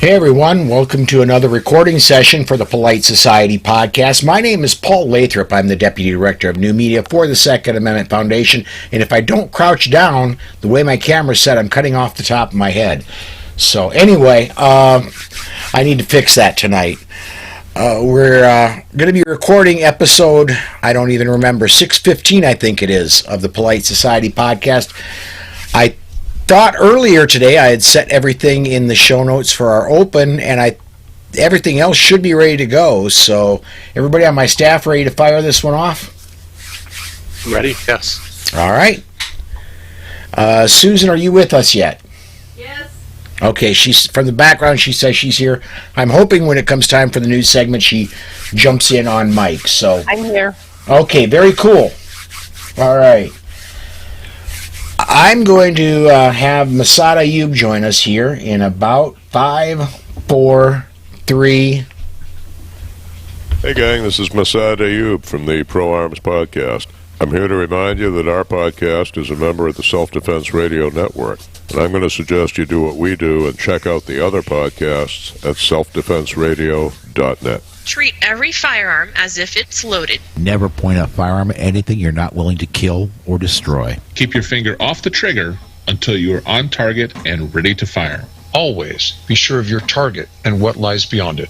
Hey everyone, welcome to another recording session for the Polite Society podcast. My name is Paul Lathrop. I'm the Deputy Director of New Media for the Second Amendment Foundation, and if I don't crouch down, the way my camera's set, I'm cutting off the top of my head. So anyway, I need to fix that tonight. We're going to be recording episode, I don't even remember, 615 I think it is, of the Polite Society podcast. I thought earlier today I had set everything in the show notes for our open, and everything else should be ready to go. So everybody on my staff ready to fire this one off? Ready? Yes. All right. Susan, are you with us yet? Yes. Okay, she's from the background. She says she's here. I'm hoping when it comes time for the news segment, she jumps in on mic. So I'm here. Okay, very cool. All right. I'm going to have Massad Ayub join us here in about 5, 4, 3. Hey gang, this is Massad Ayub from the Pro Arms Podcast. I'm here to remind you that our podcast is a member of the Self-Defense Radio Network, and I'm going to suggest you do what we do and check out the other podcasts at selfdefenseradio.net. Treat every firearm as if it's loaded. Never point a firearm at anything you're not willing to kill or destroy. Keep your finger off the trigger until you are on target and ready to fire. Always be sure of your target and what lies beyond it.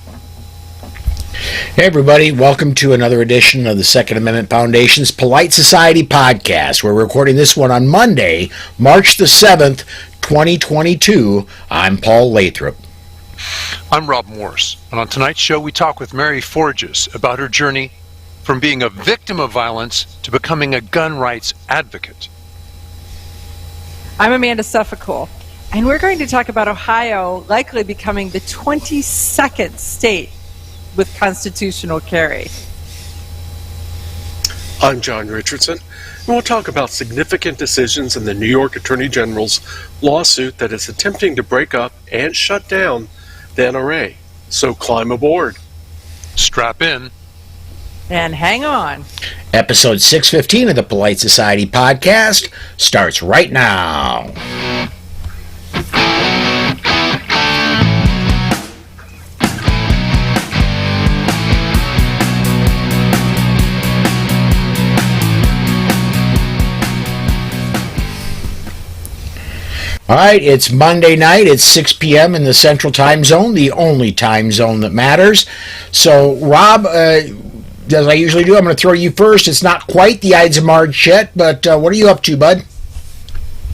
Hey everybody, welcome to another edition of the Second Amendment Foundation's Polite Society podcast. We're recording this one on Monday, March the 7th, 2022. I'm Paul Lathrop. I'm Rob Morse, and on tonight's show we talk with Mary Forgues about her journey from being a victim of violence to becoming a gun rights advocate. I'm Amanda Suffecool, and we're going to talk about Ohio likely becoming the 22nd state with constitutional carry. I'm John Richardson, and we'll talk about significant decisions in the New York Attorney General's lawsuit that is attempting to break up and shut down the NRA. So climb aboard. Strap in. And hang on. Episode 615 of the Polite Society podcast starts right now. All right, it's Monday night. It's 6 p.m. in the Central Time Zone, the only time zone that matters. So, Rob, as I usually do, I'm going to throw you first. It's not quite the Ides of March yet, but what are you up to, bud?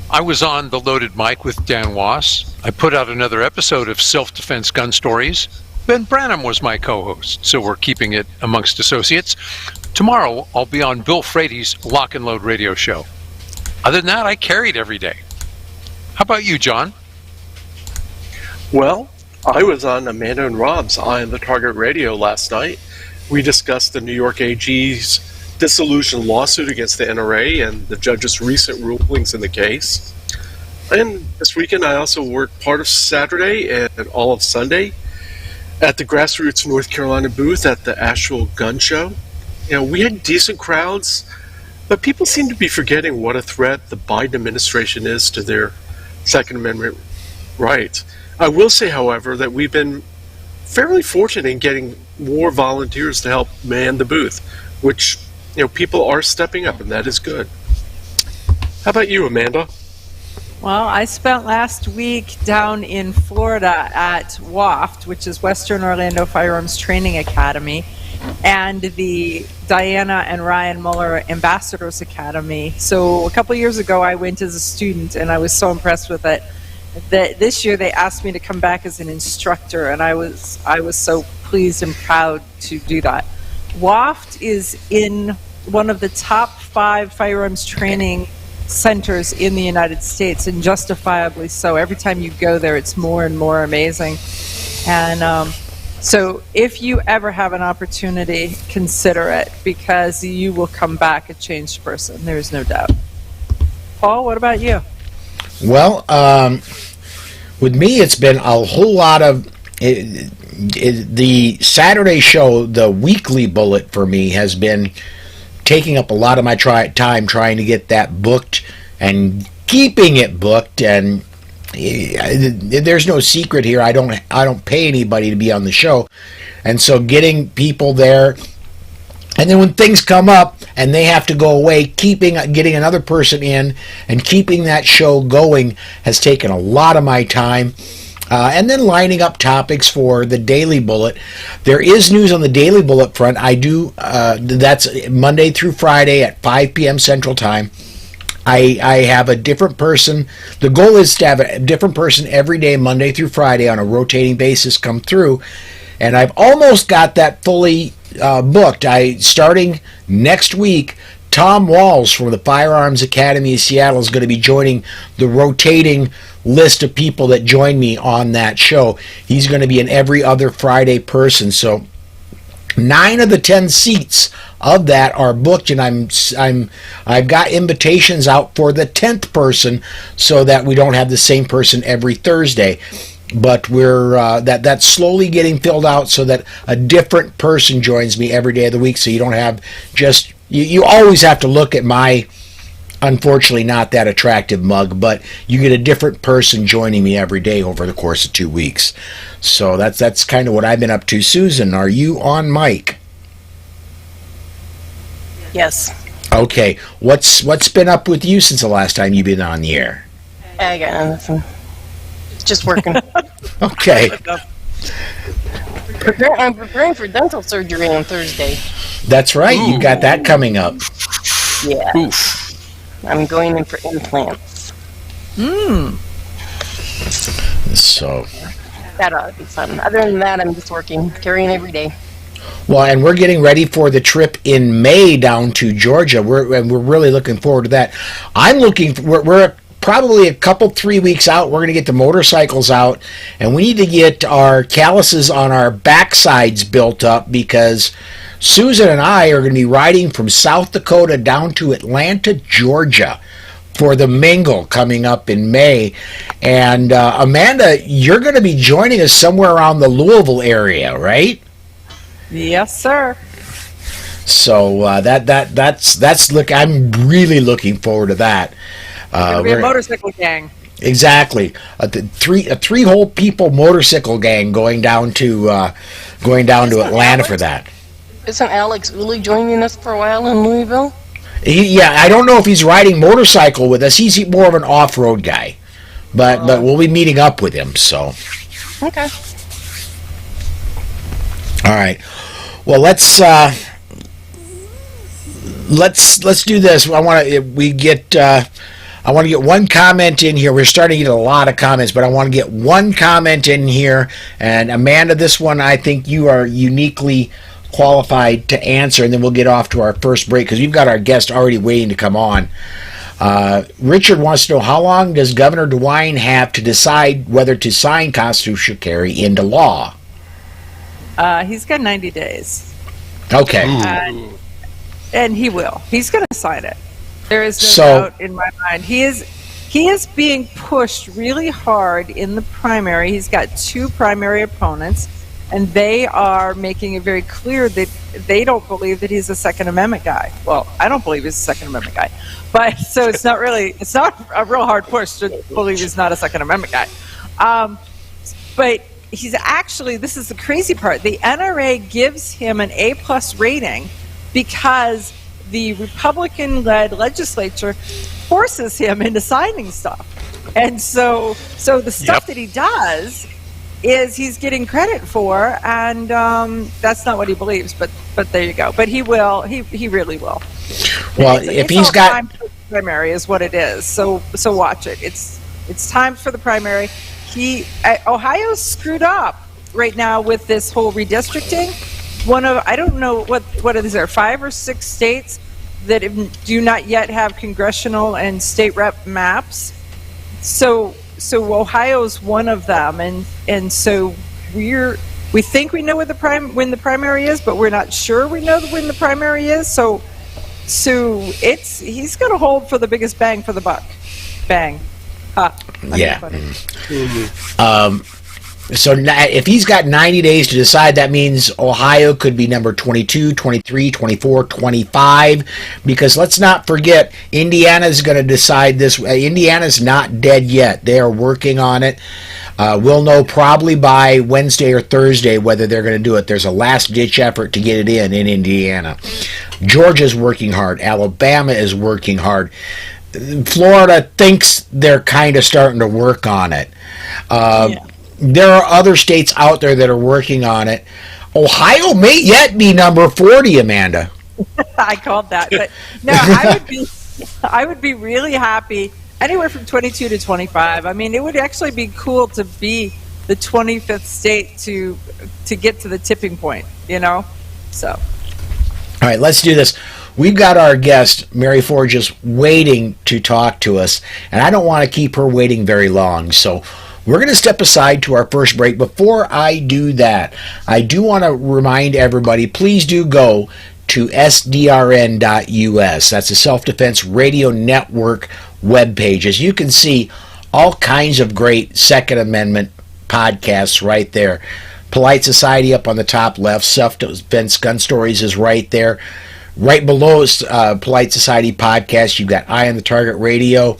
I was on the Loaded Mic with Dan Wass. I put out another episode of Self-Defense Gun Stories. Ben Branham was my co-host, so we're keeping it amongst associates. Tomorrow, I'll be on Bill Frady's Lock and Load radio show. Other than that, I carried every day. How about you, John? Well, I was on Amanda and Rob's Eye on the Target radio last night. We discussed the New York AG's dissolution lawsuit against the NRA and the judge's recent rulings in the case. And this weekend I also worked part of Saturday and all of Sunday at the Grassroots North Carolina booth at the Asheville Gun Show. You know, we had decent crowds, but people seem to be forgetting what a threat the Biden administration is to their Second Amendment rights. I will say, however, that we've been fairly fortunate in getting more volunteers to help man the booth, which, you know, people are stepping up, and that is good. How about you, Amanda? Well, I spent last week down in Florida at WAFT, which is Western Orlando Firearms Training Academy, and the Diana and Ryan Muller Ambassadors Academy. So a couple years ago I went as a student and I was so impressed with it that this year they asked me to come back as an instructor, and I was so pleased and proud to do that. WAFT is in one of the top 5 firearms training centers in the United States, and justifiably so. Every time you go there it's more and more amazing. And so if you ever have an opportunity, consider it, because you will come back a changed person. There's no doubt. Paul, what about you? Well, with me, it's been a whole lot of... the Saturday show, the weekly bullet for me, has been taking up a lot of my time trying to get that booked and keeping it booked. And there's no secret here. I don't pay anybody to be on the show, and so getting people there, and then when things come up and they have to go away, getting another person in and keeping that show going has taken a lot of my time. And then lining up topics for the Daily Bullet. There is news on the Daily Bullet front. I do, that's Monday through Friday at 5 p.m. Central Time. I have a different person. The goal is to have a different person every day, Monday through Friday, on a rotating basis come through. And I've almost got that fully booked. Starting next week, Tom Walls from the Firearms Academy of Seattle is going to be joining the rotating list of people that join me on that show. He's going to be an every other Friday person. So 9 of the 10 seats of that are booked, and I've got invitations out for the 10th person so that we don't have the same person every Thursday. But we're that's slowly getting filled out so that a different person joins me every day of the week. So you don't have just you always have to look at my unfortunately not that attractive mug, but you get a different person joining me every day over the course of 2 weeks. So that's kind of what I've been up to. Susan, are you on mic? Yes. Okay. What's been up with you since the last time you've been on the air? I got nothing. Just working. Okay. I'm preparing for dental surgery on Thursday. That's right. Ooh. You got that coming up. Yeah. Oof. I'm going in for implants. So. That ought to be fun. Other than that, I'm just working, carrying every day. Well, and we're getting ready for the trip in May down to Georgia. We're really looking forward to that. We're probably a couple 3 weeks out. We're going to get the motorcycles out, and we need to get our calluses on our backsides built up because Susan and I are going to be riding from South Dakota down to Atlanta, Georgia for the Mingle coming up in May. And Amanda, you're going to be joining us somewhere around the Louisville area, right? Yes, sir. So that's look. I'm really looking forward to that. It'll be a motorcycle gang. Exactly, a three-whole people motorcycle gang going down to Atlanta for that. Isn't Alex Uli joining us for a while in Louisville? Yeah, I don't know if he's riding motorcycle with us. He's more of an off-road guy, but we'll be meeting up with him. So. Okay. All right. Well, let's do this. I want to get one comment in here. We're starting to get a lot of comments, but I want to get one comment in here. And Amanda, this one I think you are uniquely qualified to answer, and then we'll get off to our first break because we've got our guest already waiting to come on. Richard wants to know, how long does Governor DeWine have to decide whether to sign constitutional carry into law? He's got 90 days. Okay. And he will. He's going to sign it. There is no doubt in my mind. He is being pushed really hard in the primary. He's got 2 primary opponents, and they are making it very clear that they don't believe that he's a Second Amendment guy. Well, I don't believe he's a Second Amendment guy. But so it's not a real hard push to believe he's not a Second Amendment guy. But he's actually, this is the crazy part, the NRA gives him an A+ rating because the Republican-led legislature forces him into signing stuff. And so the stuff that he does is he's getting credit for, and that's not what he believes, but there you go. But he will, he really will. Well, if he's got time for the primary is what it is. So watch it. It's time for the primary. Ohio's screwed up right now with this whole redistricting. I don't know what is there, 5 or 6 states that do not yet have congressional and state rep maps. So Ohio's one of them, and so we think we know when the primary is, but we're not sure we know when the primary is. So he's going to hold for the biggest bang for the buck. Bang. Yeah. So if he's got 90 days to decide, that means Ohio could be number 22, 23, 24, 25, because let's not forget, Indiana's going to decide this. Indiana's not dead yet. They are working on it. We'll know probably by Wednesday or Thursday whether they're going to do it. There's a last-ditch effort to get it in Indiana. Georgia's working hard. Alabama is working hard. Florida thinks they're kind of starting to work on it. There are other states out there that are working on it. Ohio may yet be number 40, Amanda. I called that. But no, I would be really happy anywhere from 22 to 25. I mean, it would actually be cool to be the 25th state to get to the tipping point, So. All right, let's do this. We've got our guest, Mary Forgues, waiting to talk to us, and I don't want to keep her waiting very long, so we're going to step aside to our first break. Before I do that, I do want to remind everybody, please do go to sdrn.us. That's the Self-Defense Radio Network webpage. As you can see, all kinds of great Second Amendment podcasts right there. Polite Society up on the top left. Self-Defense Gun Stories is right there. Right below is Polite Society podcast. You've got Eye on the Target Radio.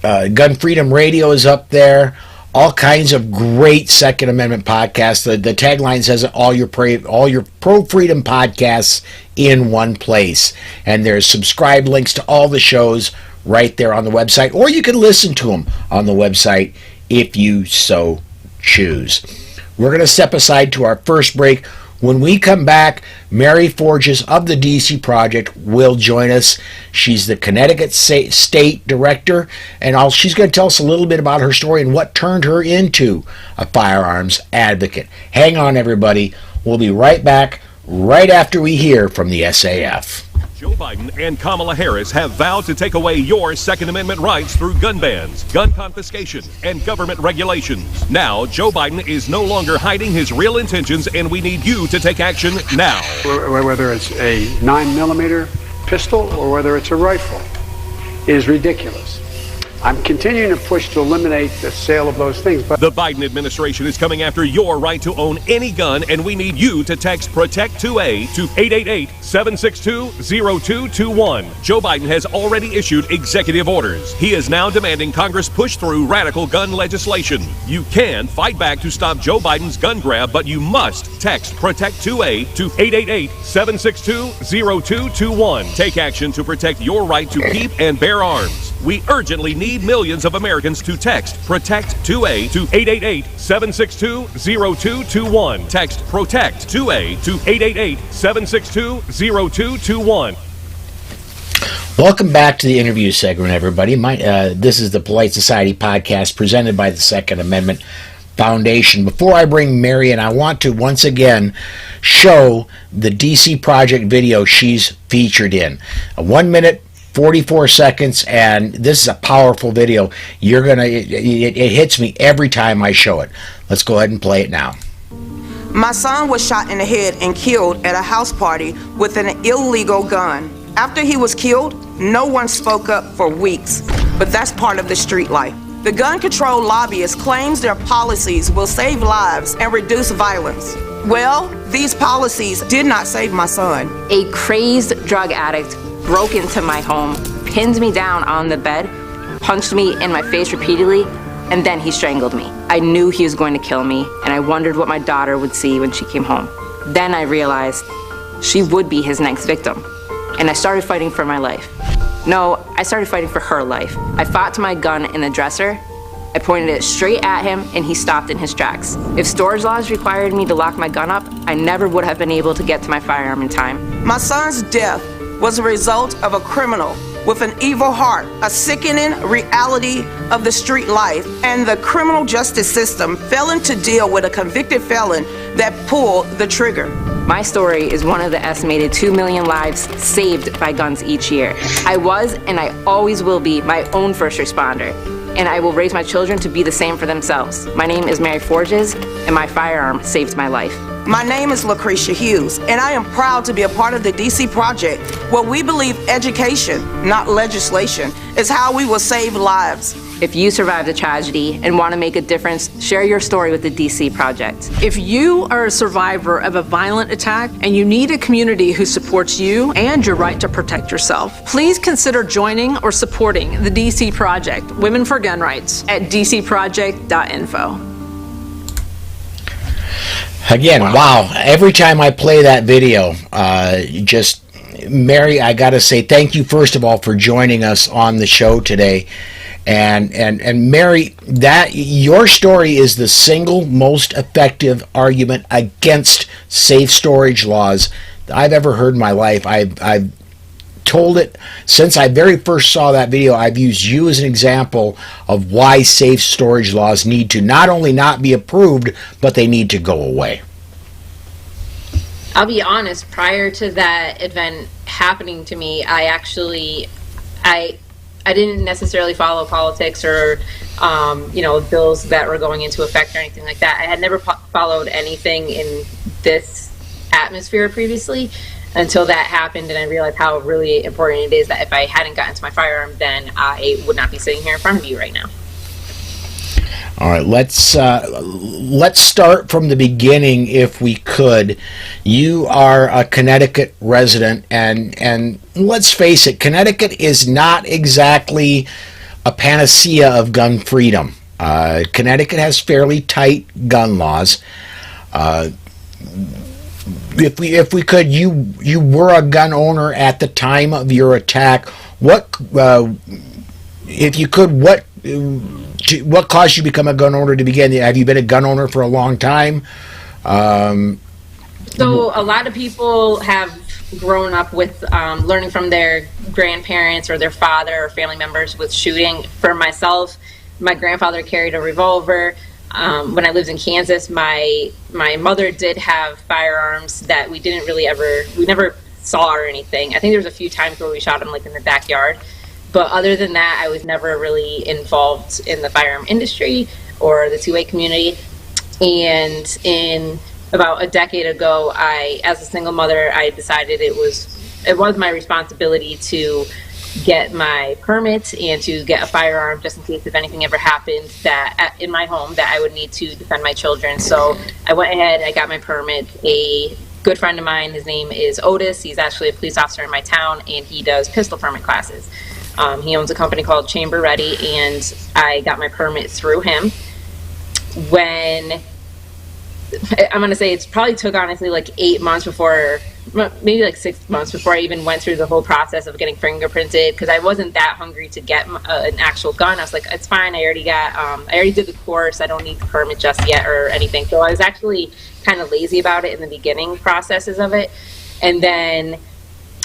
Gun Freedom Radio is up there. All kinds of great Second Amendment podcasts. The tagline says all your pro-freedom podcasts in one place. And there's subscribe links to all the shows right there on the website. Or you can listen to them on the website if you so choose. We're going to step aside to our first break. When we come back, Mary Forgues of the DC Project will join us. She's the Connecticut State Director, and she's going to tell us a little bit about her story and what turned her into a firearms advocate. Hang on, everybody. We'll be right back right after we hear from the SAF. Joe Biden and Kamala Harris have vowed to take away your Second Amendment rights through gun bans, gun confiscation, and government regulations. Now, Joe Biden is no longer hiding his real intentions, and we need you to take action now. Whether it's a 9mm pistol or whether it's a rifle, is ridiculous. I'm continuing to push to eliminate the sale of those things. But the Biden administration is coming after your right to own any gun, and we need you to text PROTECT2A to 888-762-0221. Joe Biden has already issued executive orders. He is now demanding Congress push through radical gun legislation. You can fight back to stop Joe Biden's gun grab, but you must text PROTECT2A to 888-762-0221. Take action to protect your right to keep and bear arms. We urgently need millions of Americans to text PROTECT2A to 888-762-0221. Text PROTECT2A to 888-762-0221. Welcome back to the interview segment, everybody. This is the Polite Society podcast presented by the Second Amendment Foundation. Before I bring Mary in, I want to once again show the DC Project video she's featured in. 1 minute 44 seconds, and this is a powerful video. It hits me every time I show it. Let's go ahead and play it now. My son was shot in the head and killed at a house party with an illegal gun. After he was killed, no one spoke up for weeks, but that's part of the street life. The gun control lobbyist claims their policies will save lives and reduce violence. Well, these policies did not save my son. A crazed drug addict broke into my home, pinned me down on the bed, punched me in my face repeatedly, and then he strangled me. I knew he was going to kill me, and I wondered what my daughter would see when she came home. Then I realized she would be his next victim, and I started fighting for my life. No, I started fighting for her life. I fought to my gun in the dresser. I pointed it straight at him, and he stopped in his tracks. If storage laws required me to lock my gun up, I never would have been able to get to my firearm in time. My son's death was a result of a criminal with an evil heart, a sickening reality of the street life, and the criminal justice system failing to deal with a convicted felon that pulled the trigger. My story is one of the estimated 2 million lives saved by guns each year. I was, and I always will be, my own first responder, and I will raise my children to be the same for themselves. My name is Mary Forgues, and my firearm saved my life. My name is Lucretia Hughes, and I am proud to be a part of the DC Project, where we believe education, not legislation, is how we will save lives. If you survived a tragedy and want to make a difference, share your story with the DC Project. If you are a survivor of a violent attack and you need a community who supports you and your right to protect yourself, please consider joining or supporting the DC Project, Women for Gun Rights, at dcproject.info. Again, wow. Every time I play that video, Mary, I got to say thank you, first of all, for joining us on the show today. And Mary, that your story is the single most effective argument against safe storage laws I've ever heard in my life. I've told it since I very first saw that video. I've used you as an example of why safe storage laws need to not only not be approved, but they need to go away. I'll be honest, prior to that event happening to me, I didn't necessarily follow politics or, bills that were going into effect or anything like that. I had never followed anything in this atmosphere previously until that happened, and I realized how really important it is that if I hadn't gotten to my firearm, then I would not be sitting here in front of you right now. All right, let's start from the beginning, if we could. You are a Connecticut resident, and let's face it, Connecticut is not exactly a panacea of gun freedom. Connecticut has fairly tight gun laws. If we could, you were a gun owner at the time of your attack. What caused you to become a gun owner to begin? Have you been a gun owner for a long time? So a lot of people have grown up with learning from their grandparents or their father or family members with shooting. For myself, my grandfather carried a revolver. When I lived in Kansas, my mother did have firearms that we never saw or anything. I think there was a few times where we shot them like in the backyard. But other than that, I was never really involved in the firearm industry or the 2A community. And in about a decade ago, as a single mother, I decided it was my responsibility to get my permit and to get a firearm just in case if anything ever happened in my home that I would need to defend my children. So I went ahead, I got my permit. A good friend of mine, his name is Otis. He's actually a police officer in my town, and he does pistol permit classes. He owns a company called Chamber Ready, and I got my permit through him. When I'm going to say it probably took honestly like 8 months before, maybe like 6 months before I even went through the whole process of getting fingerprinted, because I wasn't that hungry to get an actual gun. I was like, it's fine. I already did the course. I don't need the permit just yet or anything. So I was actually kind of lazy about it in the beginning processes of it, and then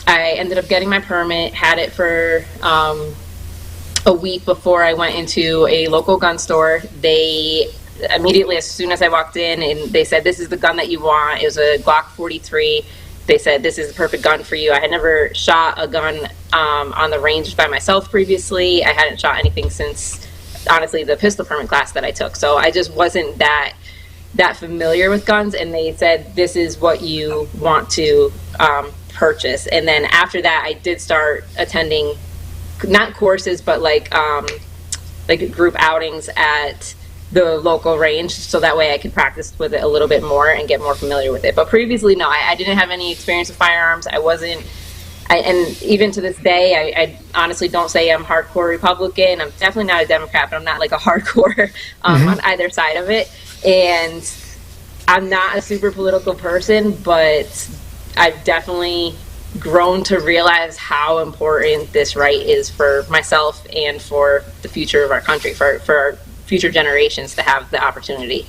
I ended up getting my permit, had it for a week before I went into a local gun store. They immediately, as soon as I walked in, and they said, this is the gun that you want. It was a Glock 43. They said, this is the perfect gun for you. I had never shot a gun on the range by myself previously. I hadn't shot anything since, honestly, the pistol permit class that I took. So I just wasn't that familiar with guns, and they said, this is what you want to purchase. And then after that, I did start attending not courses but like group outings at the local range, so that way I could practice with it a little bit more and get more familiar with it. But previously, no, I didn't have any experience with firearms. And even to this day, I honestly don't say I'm hardcore Republican. I'm definitely not a Democrat, but I'm not like a hardcore on either side of it. And I'm not a super political person, but I've definitely grown to realize how important this right is for myself and for the future of our country, for our future generations to have the opportunity.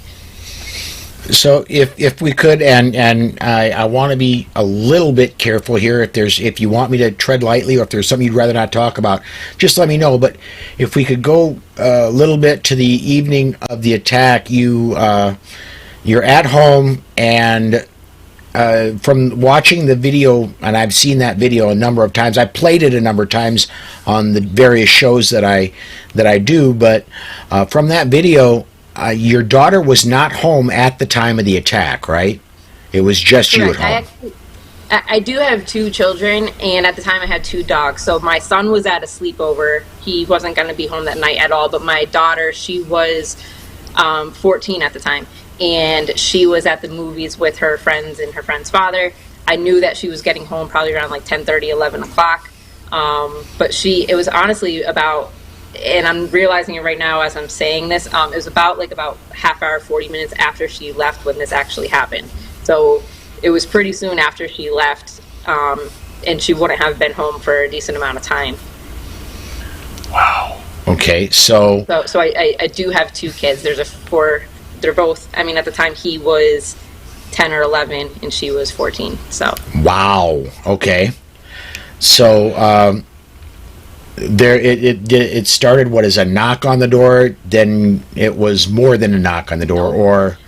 So if we could, and I want to be a little bit careful here, if you want me to tread lightly or if there's something you'd rather not talk about, just let me know. But if we could go a little bit to the evening of the attack, you're at home, and from watching the video, and I've seen that video a number of times, I played it a number of times on the various shows that I do, but from that video, your daughter was not home at the time of the attack, right? It was just you at home. I do have 2 children, and at the time I had 2 dogs. So my son was at a sleepover. He wasn't going to be home that night at all, but my daughter, she was 14 at the time, and she was at the movies with her friends and her friend's father. I knew that she was getting home probably around like 10:30, 11 o'clock. But it was honestly about, and I'm realizing it right now as I'm saying this, it was about half hour, 40 minutes after she left when this actually happened. So it was pretty soon after she left, and she wouldn't have been home for a decent amount of time. Wow. Okay, so I do have 2 kids. There's they're both, I mean, at the time he was 10 or 11 and she was 14, so. Wow, okay. So, it started, what is a knock on the door, then it was more than a knock on the door, or?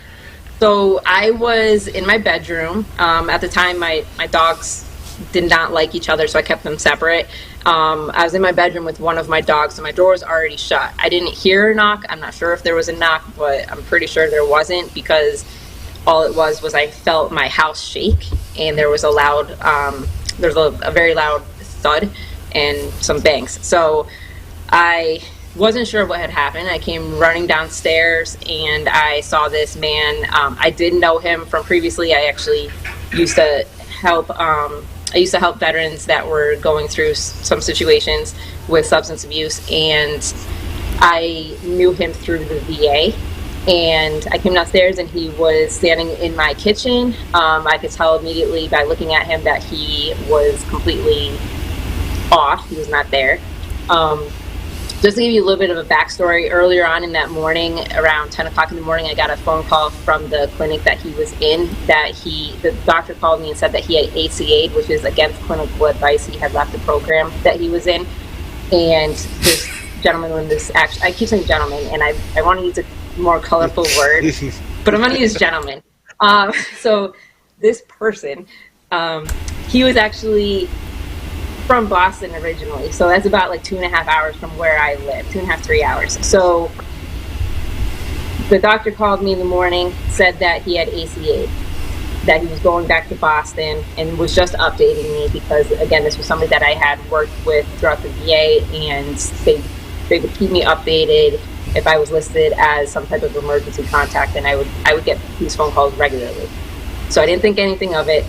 So I was in my bedroom. At the time, my dogs did not like each other, so I kept them separate. I was in my bedroom with one of my dogs, and my door was already shut. I didn't hear a knock. I'm not sure if there was a knock, but I'm pretty sure there wasn't, because all it was I felt my house shake, and there was a loud, a very loud thud and some bangs. So I wasn't sure what had happened. I came running downstairs and I saw this man. I did know him from previously. I actually used to help veterans that were going through some situations with substance abuse, and I knew him through the VA. And I came downstairs and he was standing in my kitchen. I could tell immediately by looking at him that he was completely off. He was not there. Just to give you a little bit of a backstory, earlier on in that morning, around 10 o'clock in the morning, I got a phone call from the clinic that he was in, the doctor called me and said that he had ACA'd, which is against clinical advice. He had left the program that he was in. And this gentleman, I keep saying gentleman, and I want to use a more colorful word, but I'm going to use gentleman. So this person, he was actually from Boston originally, so that's about like 2.5 hours from where I live, 2.5, 3 hours. So the doctor called me in the morning, said that he had ACA'd, that he was going back to Boston, and was just updating me because, again, this was somebody that I had worked with throughout the VA, and they would keep me updated if I was listed as some type of emergency contact, and I would get these phone calls regularly. So I didn't think anything of it.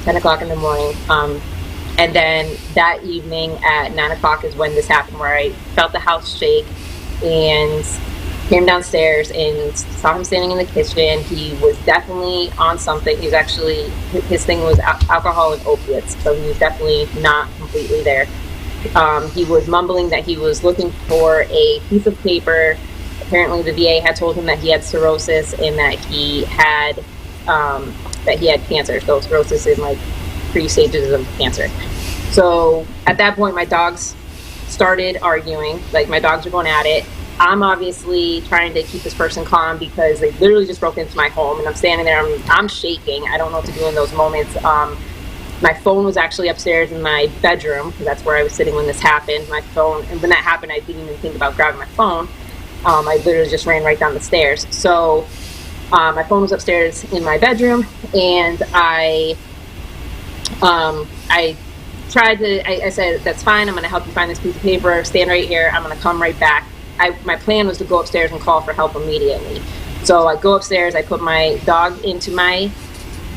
10 o'clock in the morning. And then that evening at 9 o'clock is when this happened, where I felt the house shake and came downstairs and saw him standing in the kitchen. He was definitely on something. He was actually, his thing was alcohol and opiates, so he was definitely not completely there. He was mumbling that he was looking for a piece of paper. Apparently the VA had told him that he had cirrhosis and that he had cancer. So cirrhosis is like 3 stages of cancer. So at that point, my dogs started arguing. Like, my dogs are going at it. I'm obviously trying to keep this person calm because they literally just broke into my home, and I'm standing there. I'm shaking. I don't know what to do in those moments. My phone was actually upstairs in my bedroom, because that's where I was sitting when this happened. My phone, and when that happened, I didn't even think about grabbing my phone. I literally just ran right down the stairs. So my phone was upstairs in my bedroom, and I tried to, I said, that's fine, I'm going to help you find this piece of paper, stand right here, I'm going to come right back. My plan was to go upstairs and call for help immediately. So I go upstairs, I put my dog into my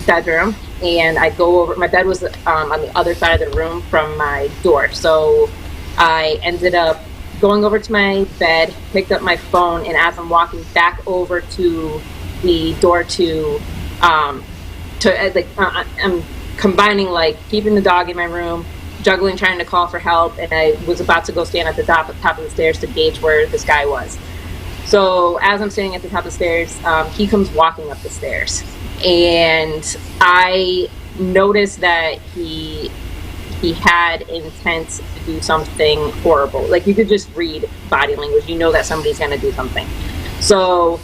bedroom, and I go over, my bed was on the other side of the room from my door. So I ended up going over to my bed, picked up my phone, and as I'm walking back over to the door I'm combining, like, keeping the dog in my room, juggling, trying to call for help, and I was about to go stand at the top of the stairs to gauge where this guy was. So as I'm standing at the top of the stairs, he comes walking up the stairs, and I noticed that he had intent to do something horrible. Like, you could just read body language, you know that somebody's going to do something. So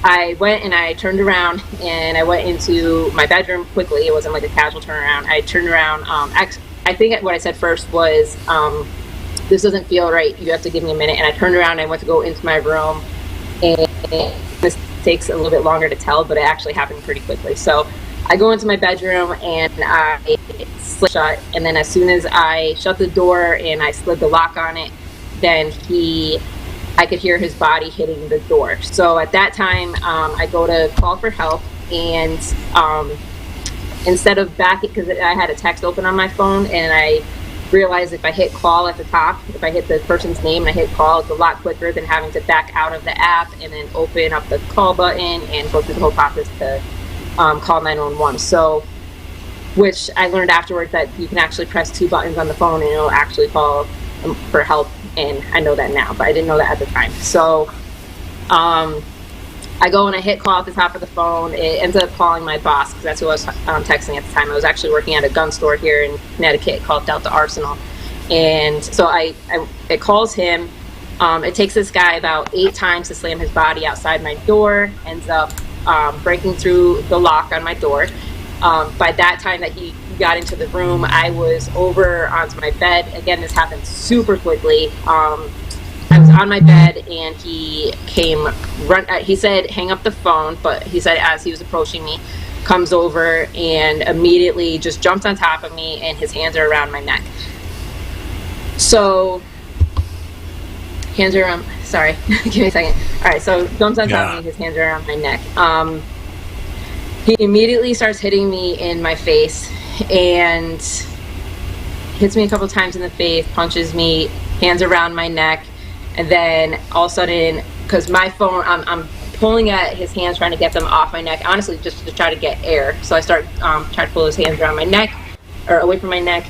I went and I turned around and I went into my bedroom quickly. It wasn't like a casual turnaround. I turned around. I think what I said first was, this doesn't feel right. You have to give me a minute. And I turned around and I went to go into my room. And this takes a little bit longer to tell, but it actually happened pretty quickly. So I go into my bedroom and I slid shut, and then as soon as I shut the door and I slid the lock on it, then I could hear his body hitting the door. So at that time, I go to call for help, and instead of back, because I had a text open on my phone, and I realized if I hit call at the top, if I hit the person's name and I hit call, it's a lot quicker than having to back out of the app and then open up the call button and go through the whole process to call 911. So, which I learned afterwards that you can actually press 2 buttons on the phone and it'll actually call for help, and I know that now, but I didn't know that at the time. So I go and I hit call at the top of the phone. It ends up calling my boss, because that's who I was texting at the time. I was actually working at a gun store here in Connecticut called Delta Arsenal, and so it calls him. It takes this guy about 8 times to slam his body outside my door, ends up breaking through the lock on my door. By that time that he got into the room, I was over onto my bed. Again, this happened super quickly. I was on my bed and he came he said hang up the phone, but he said as he was approaching me, comes over and immediately just jumps on top of me, and his hands are around my neck. So hands are around, sorry, give me a second. All right, so jumps on top of me, his hands are around my neck. He immediately starts hitting me in my face and hits me a couple times in the face, punches me, hands around my neck, and then all of a sudden, because my phone, I'm pulling at his hands, trying to get them off my neck, honestly, just to try to get air. So I start trying to pull his hands around my neck, or away from my neck.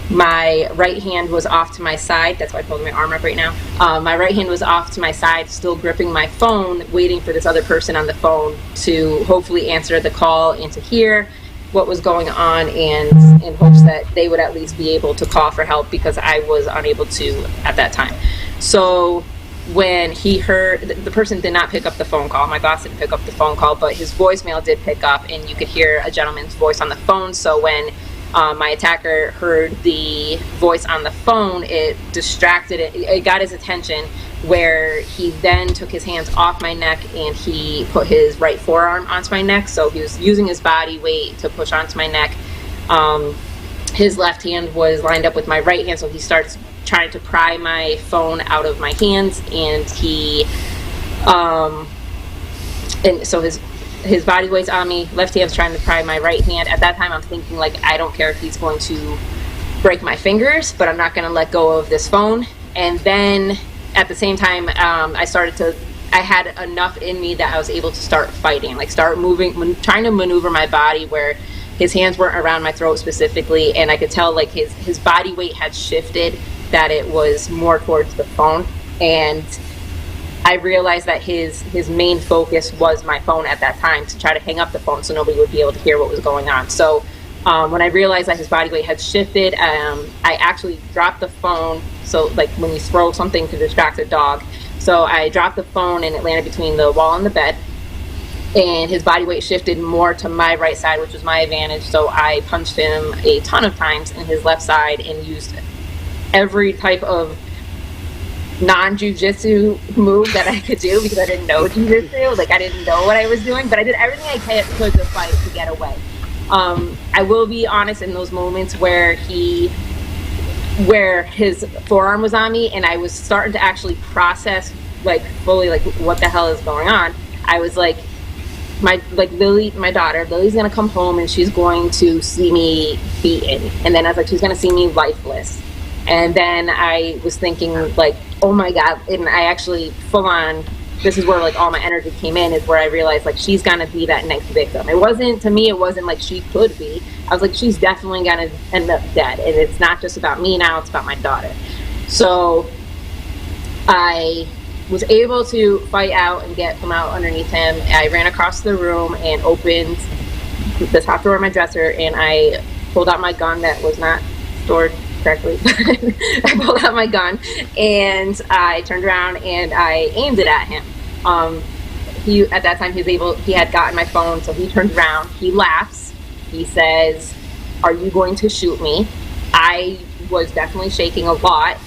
My right hand was off to my side. That's why I'm holding my arm up right now. My right hand was off to my side, still gripping my phone, waiting for this other person on the phone to hopefully answer the call and to hear what was going on, and in hopes that they would at least be able to call for help, because I was unable to at that time. So when he heard, the person did not pick up the phone call. My boss didn't pick up the phone call, but his voicemail did pick up, and you could hear a gentleman's voice on the phone. So when my attacker heard the voice on the phone, it distracted it got his attention, where he then took his hands off my neck and he put his right forearm onto my neck. So he was using his body weight to push onto my neck. His left hand was lined up with my right hand, so he starts trying to pry my phone out of my hands, and he and so his body weight's on me, left hand's trying to pry my right hand. At that time, I'm thinking, like, I don't care if he's going to break my fingers, but I'm not going to let go of this phone. And then at the same time, I had enough in me that I was able to start fighting, like start moving, trying to maneuver my body where his hands weren't around my throat specifically, and I could tell like his body weight had shifted, that it was more towards the phone. And I realized that his main focus was my phone at that time, to try to hang up the phone so nobody would be able to hear what was going on. So when I realized that his body weight had shifted, I actually dropped the phone. So like when you throw something to distract a dog. So I dropped the phone and it landed between the wall and the bed. And his body weight shifted more to my right side, which was my advantage. So I punched him a ton of times in his left side and used every type of non-jiu-jitsu move that I could do, because I didn't know jiu-jitsu. Like, I didn't know what I was doing, but I did everything I could to fight to get away. I will be honest, in those moments where his forearm was on me and I was starting to actually process, like, fully, like, what the hell is going on, I was like, Lily, my daughter, Lily's gonna come home and she's going to see me beaten. And then I was like, she's gonna see me lifeless. And then I was thinking, like, oh my God. And I actually full on, this is where like all my energy came in, is where I realized like she's gonna be that next victim. It wasn't like she could be. I was like, she's definitely gonna end up dead. And it's not just about me now, it's about my daughter. So I was able to fight out and get from out underneath him. I ran across the room and opened the top drawer of my dresser, and I pulled out my gun that was not stored correctly. I pulled out my gun and I turned around and I aimed it at him. At that time he had gotten my phone, so he turns around, he laughs, he says, "Are you going to shoot me?" I was definitely shaking a lot.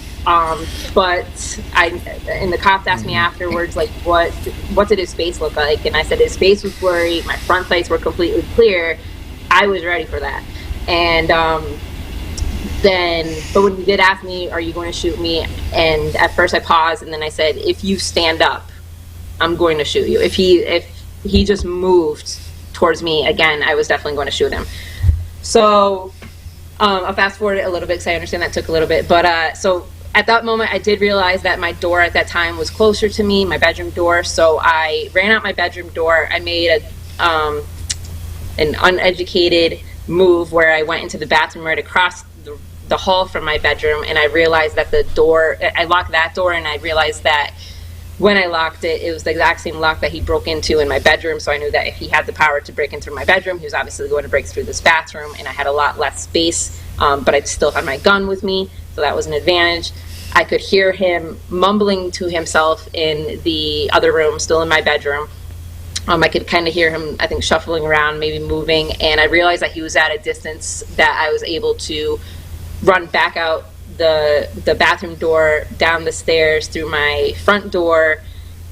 But the cops asked me afterwards, like, what did his face look like? And I said his face was blurry, my front sights were completely clear, I was ready for that. And but when he did ask me, are you going to shoot me? And at first I paused, and then I said, if you stand up, I'm going to shoot you. If he just moved towards me again, I was definitely going to shoot him. So I'll fast forward it a little bit because I understand that took a little bit. But so at that moment, I did realize that my door at that time was closer to me, my bedroom door. So I ran out my bedroom door. I made an uneducated move where I went into the bathroom right across the hall from my bedroom, and I realized that I locked that door, and I realized that when I locked it, it was the exact same lock that he broke into in my bedroom. So I knew that if he had the power to break into my bedroom, he was obviously going to break through this bathroom, and I had a lot less space, but I still had my gun with me, so that was an advantage. I could hear him mumbling to himself in the other room, still in my bedroom. I could kind of hear him, I think, shuffling around, maybe moving, and I realized that he was at a distance that I was able to run back out the bathroom door, down the stairs, through my front door,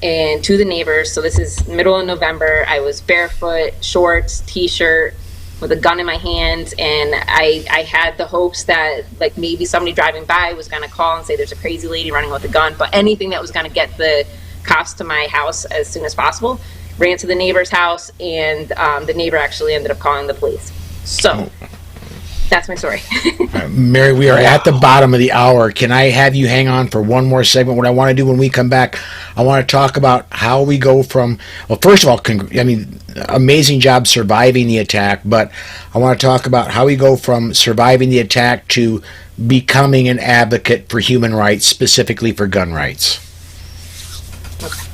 and to the neighbors. So this is middle of November. I was barefoot, shorts, t-shirt, with a gun in my hand, and I had the hopes that like maybe somebody driving by was going to call and say there's a crazy lady running with a gun, but anything that was going to get the cops to my house as soon as possible. Ran to the neighbor's house, and the neighbor actually ended up calling the police. So that's my story. Mary, we are at the bottom of the hour. Can I have you hang on for one more segment? What I want to do when we come back, I want to talk about how we go from, well, first of all, amazing job surviving the attack, but I want to talk about how we go from surviving the attack to becoming an advocate for human rights, specifically for gun rights. Okay.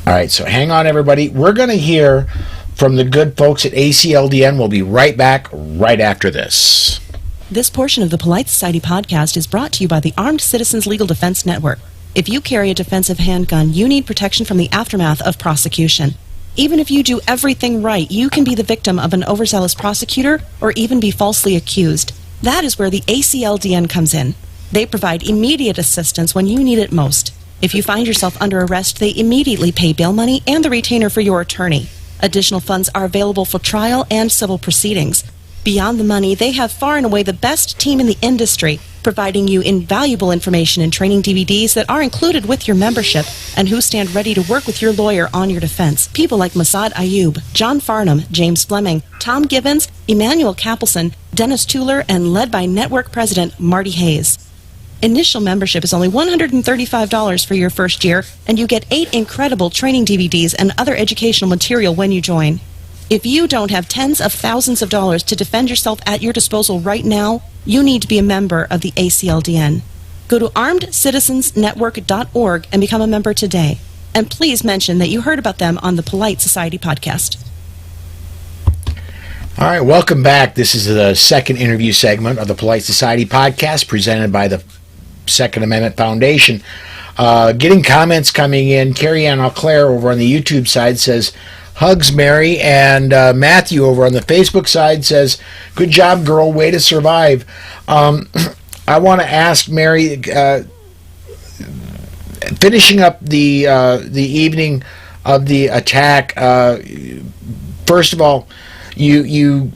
All right, so hang on, everybody. We're going to hear from the good folks at ACLDN. We'll be right back right after this. This portion of the Polite Society podcast is brought to you by the Armed Citizens Legal Defense Network. If you carry a defensive handgun, you need protection from the aftermath of prosecution. Even if you do everything right, you can be the victim of an overzealous prosecutor or even be falsely accused. That is where the ACLDN comes in. They provide immediate assistance when you need it most. If you find yourself under arrest, they immediately pay bail money and the retainer for your attorney. Additional funds are available for trial and civil proceedings. Beyond the money, they have far and away the best team in the industry, providing you invaluable information and training DVDs that are included with your membership and who stand ready to work with your lawyer on your defense. People like Masad Ayub, John Farnham, James Fleming, Tom Gibbons, Emmanuel Capelson, Dennis Tueller, and led by Network President Marty Hayes. Initial membership is only $135 for your first year, and you get 8 incredible training DVDs and other educational material when you join. If you don't have tens of thousands of dollars to defend yourself at your disposal right now, you need to be a member of the ACLDN. Go to armedcitizensnetwork.org and become a member today. And please mention that you heard about them on the Polite Society podcast. All right, welcome back. This is the second interview segment of the Polite Society podcast presented by the Second Amendment Foundation. Getting comments coming in. Carrie Ann Auclair over on the YouTube side says, hugs, Mary. And Matthew over on the Facebook side says, good job, girl. Way to survive. I want to ask Mary, finishing up the evening of the attack, first of all, you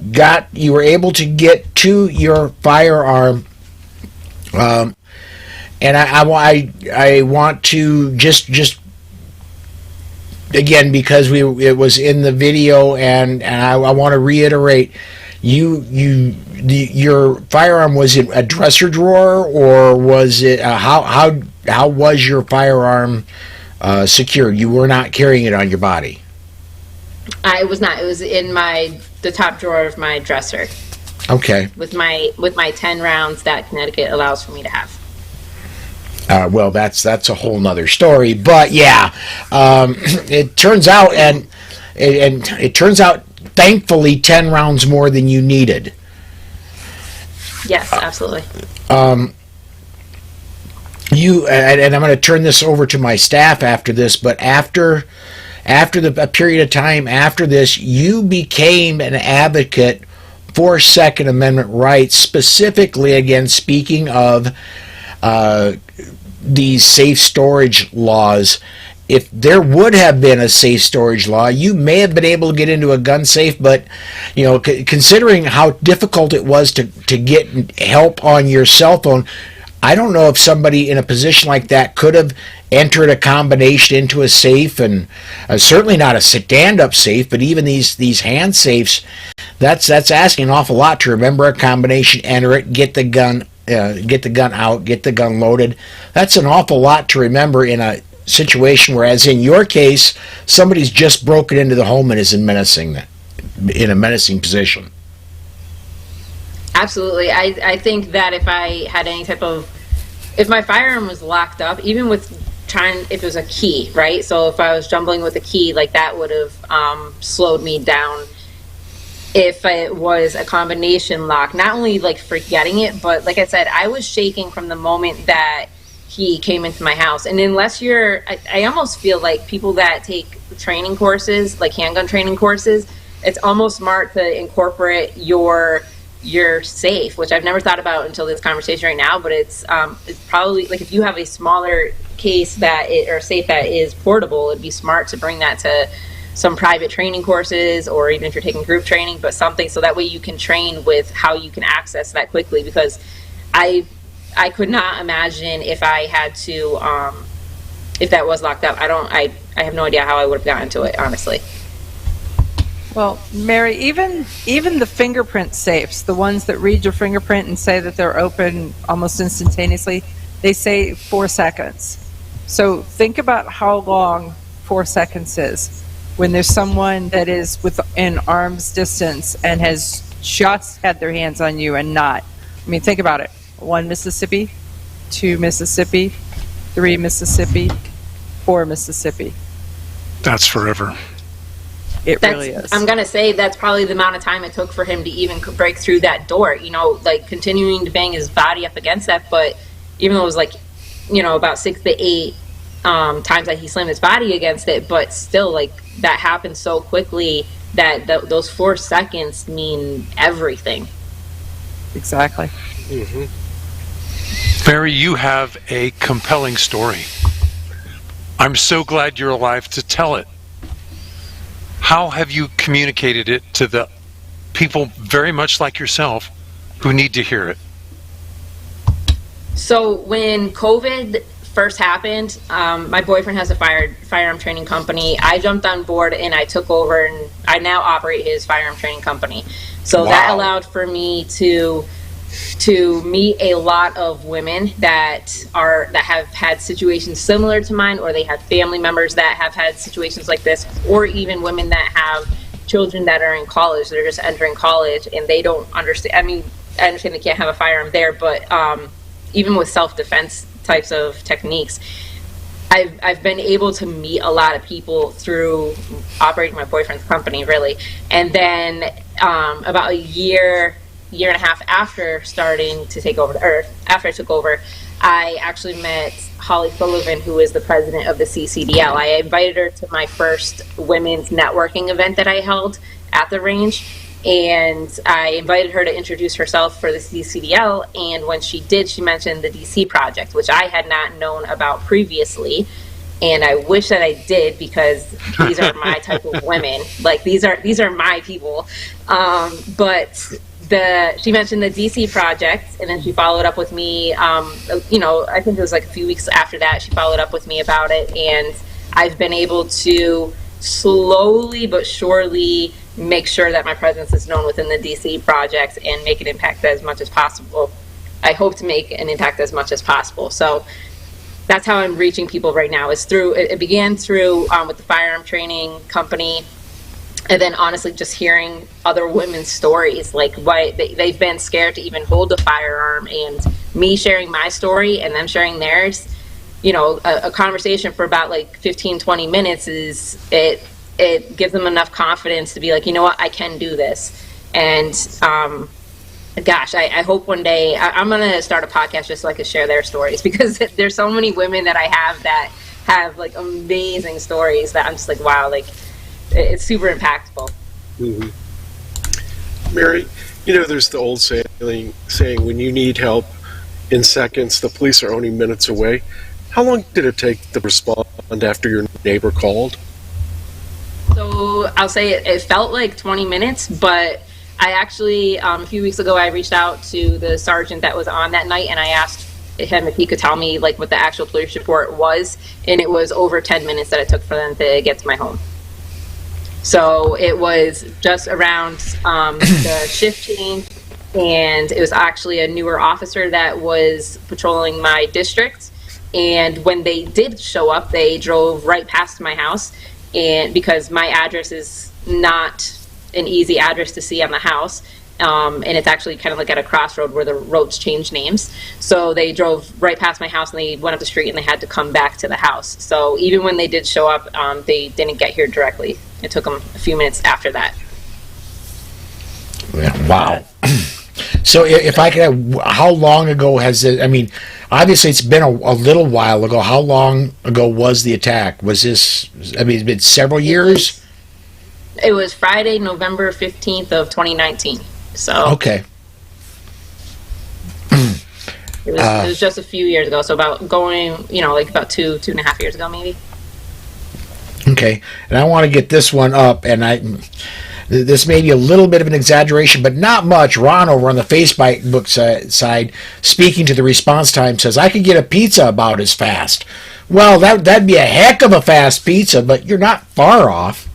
were able to get to your firearm, and I want to just again, because it was in the video, and I want to reiterate, your firearm was in a dresser drawer, or was it how was your firearm secured? You were not carrying it on your body. I was not. It was in the top drawer of my dresser. Okay. With my 10 rounds that Connecticut allows for me to have. Well, that's a whole nother story, but yeah, it turns out, and it turns out, thankfully, 10 rounds more than you needed. Yes, absolutely. You and I'm going to turn this over to my staff after this, but after a period of time after this, you became an advocate for Second Amendment rights, specifically, again, speaking of these safe storage laws, if there would have been a safe storage law, you may have been able to get into a gun safe, but considering how difficult it was to get help on your cell phone, I don't know if somebody in a position like that could have entered a combination into a safe, and certainly not a stand-up safe, but even these hand safes. That's asking an awful lot to remember a combination, enter it, get the gun out, get the gun loaded. That's an awful lot to remember in a situation, whereas in your case, somebody's just broken into the home and is in a menacing position. Absolutely. I think that if I had if my firearm was locked up, even with if it was a key, right? So if I was jumbling with a key, like that would have slowed me down. If it was a combination lock, not only like forgetting it, but like I said, I was shaking from the moment that he came into my house. And unless I almost feel like people that take training courses, like handgun training courses, it's almost smart to incorporate your safe, which I've never thought about until this conversation right now. But it's probably like if you have a smaller case or safe that is portable, it'd be smart to bring that to some private training courses, or even if you're taking group training, but something so that way you can train with how you can access that quickly. Because I could not imagine if I had to, if that was locked up. I have no idea how I would have gotten to it, honestly. Well, Mary, even the fingerprint safes, the ones that read your fingerprint and say that they're open almost instantaneously, they say 4 seconds. So think about how long 4 seconds is when there's someone that is within arm's distance and has just had their hands on you and not. I mean, think about it. 1 Mississippi, 2 Mississippi, 3 Mississippi, 4 Mississippi. That's forever. It really is. I'm going to say that's probably the amount of time it took for him to even break through that door, like continuing to bang his body up against that. But even though it was like, about 6 to 8 times that he slammed his body against it, but still, like, that happened so quickly that those 4 seconds mean everything. Exactly. Mm-hmm. Mary, you have a compelling story. I'm so glad you're alive to tell it. How have you communicated it to the people very much like yourself who need to hear it? So when COVID first happened, my boyfriend has a firearm training company. I jumped on board and I took over, and I now operate his firearm training company. So that allowed for me to meet a lot of women that have had situations similar to mine, or they have family members that have had situations like this, or even women that have children that are in college, they're just entering college and they don't understand. I mean, I understand they can't have a firearm there, but even with self-defense types of techniques, I've been able to meet a lot of people through operating my boyfriend's company, really. And then about a year and a half after starting to take over, or after I took over, I actually met Holly Sullivan, who is the president of the CCDL. I invited her to my first women's networking event that I held at the range, and I invited her to introduce herself for the CCDL. And when she did, she mentioned the DC project, which I had not known about previously. And I wish that I did, because these are my type of women. Like, these are my people. But she mentioned the DC project, and then she followed up with me. I think it was like a few weeks after that, she followed up with me about it, and I've been able to slowly but surely make sure that my presence is known within the DC project and make an impact as much as possible. I hope to make an impact as much as possible. So that's how I'm reaching people right now. It began through with the firearm training company. And then honestly, just hearing other women's stories, like why they've been scared to even hold a firearm, and me sharing my story and them sharing theirs, a conversation for about like 15, 20 minutes it gives them enough confidence to be like, you know what, I can do this. And gosh, I hope one day I'm going to start a podcast just so I can share their stories, because there's so many women that I have that have like amazing stories that I'm just like, wow, like, it's super impactful. Mm-hmm. Mary, there's the old saying, when you need help in seconds, the police are only minutes away. How long did it take to respond after your neighbor called? So I'll say it felt like 20 minutes, but I actually, a few weeks ago, I reached out to the sergeant that was on that night, and I asked him if he could tell me like what the actual police report was, and it was over 10 minutes that it took for them to get to my home. So it was just around the shift change, and it was actually a newer officer that was patrolling my district. And when they did show up, they drove right past my house, and because my address is not an easy address to see on the house, and it's actually kind of like at a crossroad where the roads change names. So they drove right past my house, and they went up the street, and they had to come back to the house. So even when they did show up, they didn't get here directly. It took them a few minutes after that. Wow. So if I could have, how long ago has it, I mean, obviously it's been a little while ago. How long ago was the attack? Was this, I mean, it's been several years? It was Friday, November 15th of 2019. So okay. It was just a few years ago. So about going, like about two and a half years ago, maybe. Okay. And I want to get this one up, and this may be a little bit of an exaggeration, but not much. Ron over on the Facebook side, speaking to the response time, says, I could get a pizza about as fast. Well, that'd be a heck of a fast pizza, but you're not far off.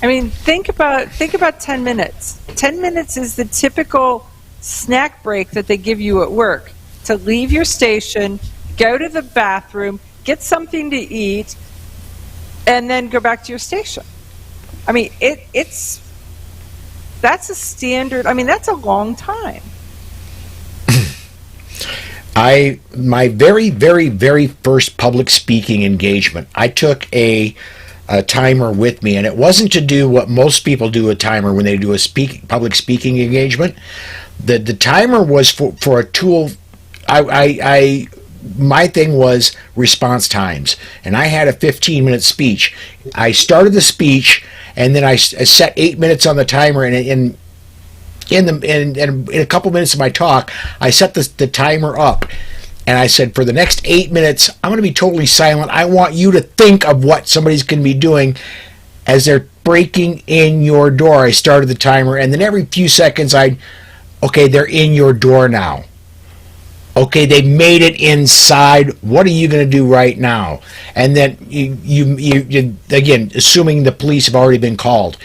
I mean, think about 10 minutes. 10 minutes is the typical snack break that they give you at work, to leave your station, go to the bathroom, get something to eat, and then go back to your station. I mean, that's a standard. I mean, that's a long time. My very, very, very first public speaking engagement, I took a timer with me, and it wasn't to do what most people do a timer when they do a public speaking engagement. The timer was for a tool. My thing was response times, and I had a 15-minute speech. I started the speech, and then I set 8 minutes on the timer, and in a couple minutes of my talk, I set the timer up. And I said, for the next 8 minutes, I'm going to be totally silent. I want you to think of what somebody's going to be doing as they're breaking in your door. I started the timer, and then every few seconds, okay, they're in your door now. Okay, they made it inside. What are you going to do right now? And then you again, assuming the police have already been called.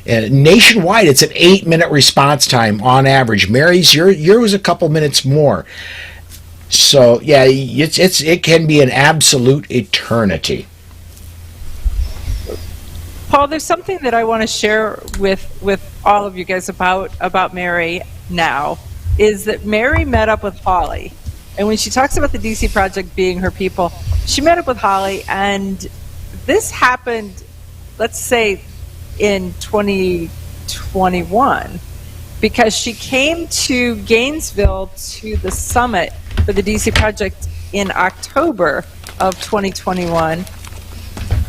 Nationwide, it's an 8-minute response time on average. Mary's, yours was a couple minutes more. So yeah, it can be an absolute eternity. Paul, there's something that I want to share with all of you guys about Mary now, is that Mary met up with Holly, and when she talks about the DC Project being her people, she met up with Holly, and this happened, let's say, in 2021, because she came to Gainesville to the summit for the DC Project in October of 2021.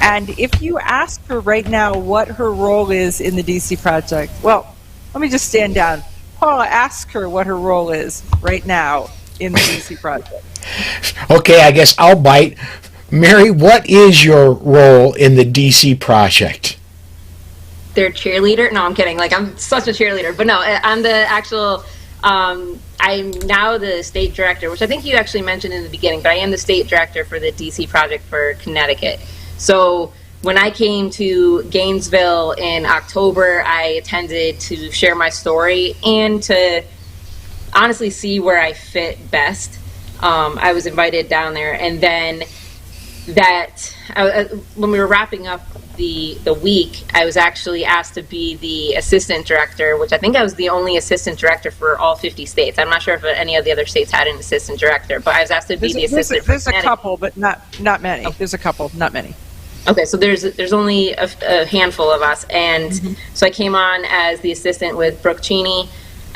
And if you ask her right now what her role is in the DC Project, well, let me just stand down. Paula, ask her what her role is right now in the DC Project. Okay, I guess I'll bite. Mary, what is your role in the DC Project? Their cheerleader? No, I'm kidding. Like, I'm such a cheerleader. But no, I'm the actual... I'm now the state director, which I think you actually mentioned in the beginning, but I am the state director for the DC Project for Connecticut. So when I came to Gainesville in October, I attended to share my story and to honestly see where I fit best. I was invited down there, and then when we were wrapping up the week, I was actually asked to be the assistant director, which I think I was the only assistant director for all 50 states. I'm not sure if any of the other states had an assistant director, but I was asked to be the assistant. There's a couple, but not many. Oh. There's a couple, not many. Okay, so there's only a handful of us, and so I came on as the assistant with Brooke Cheney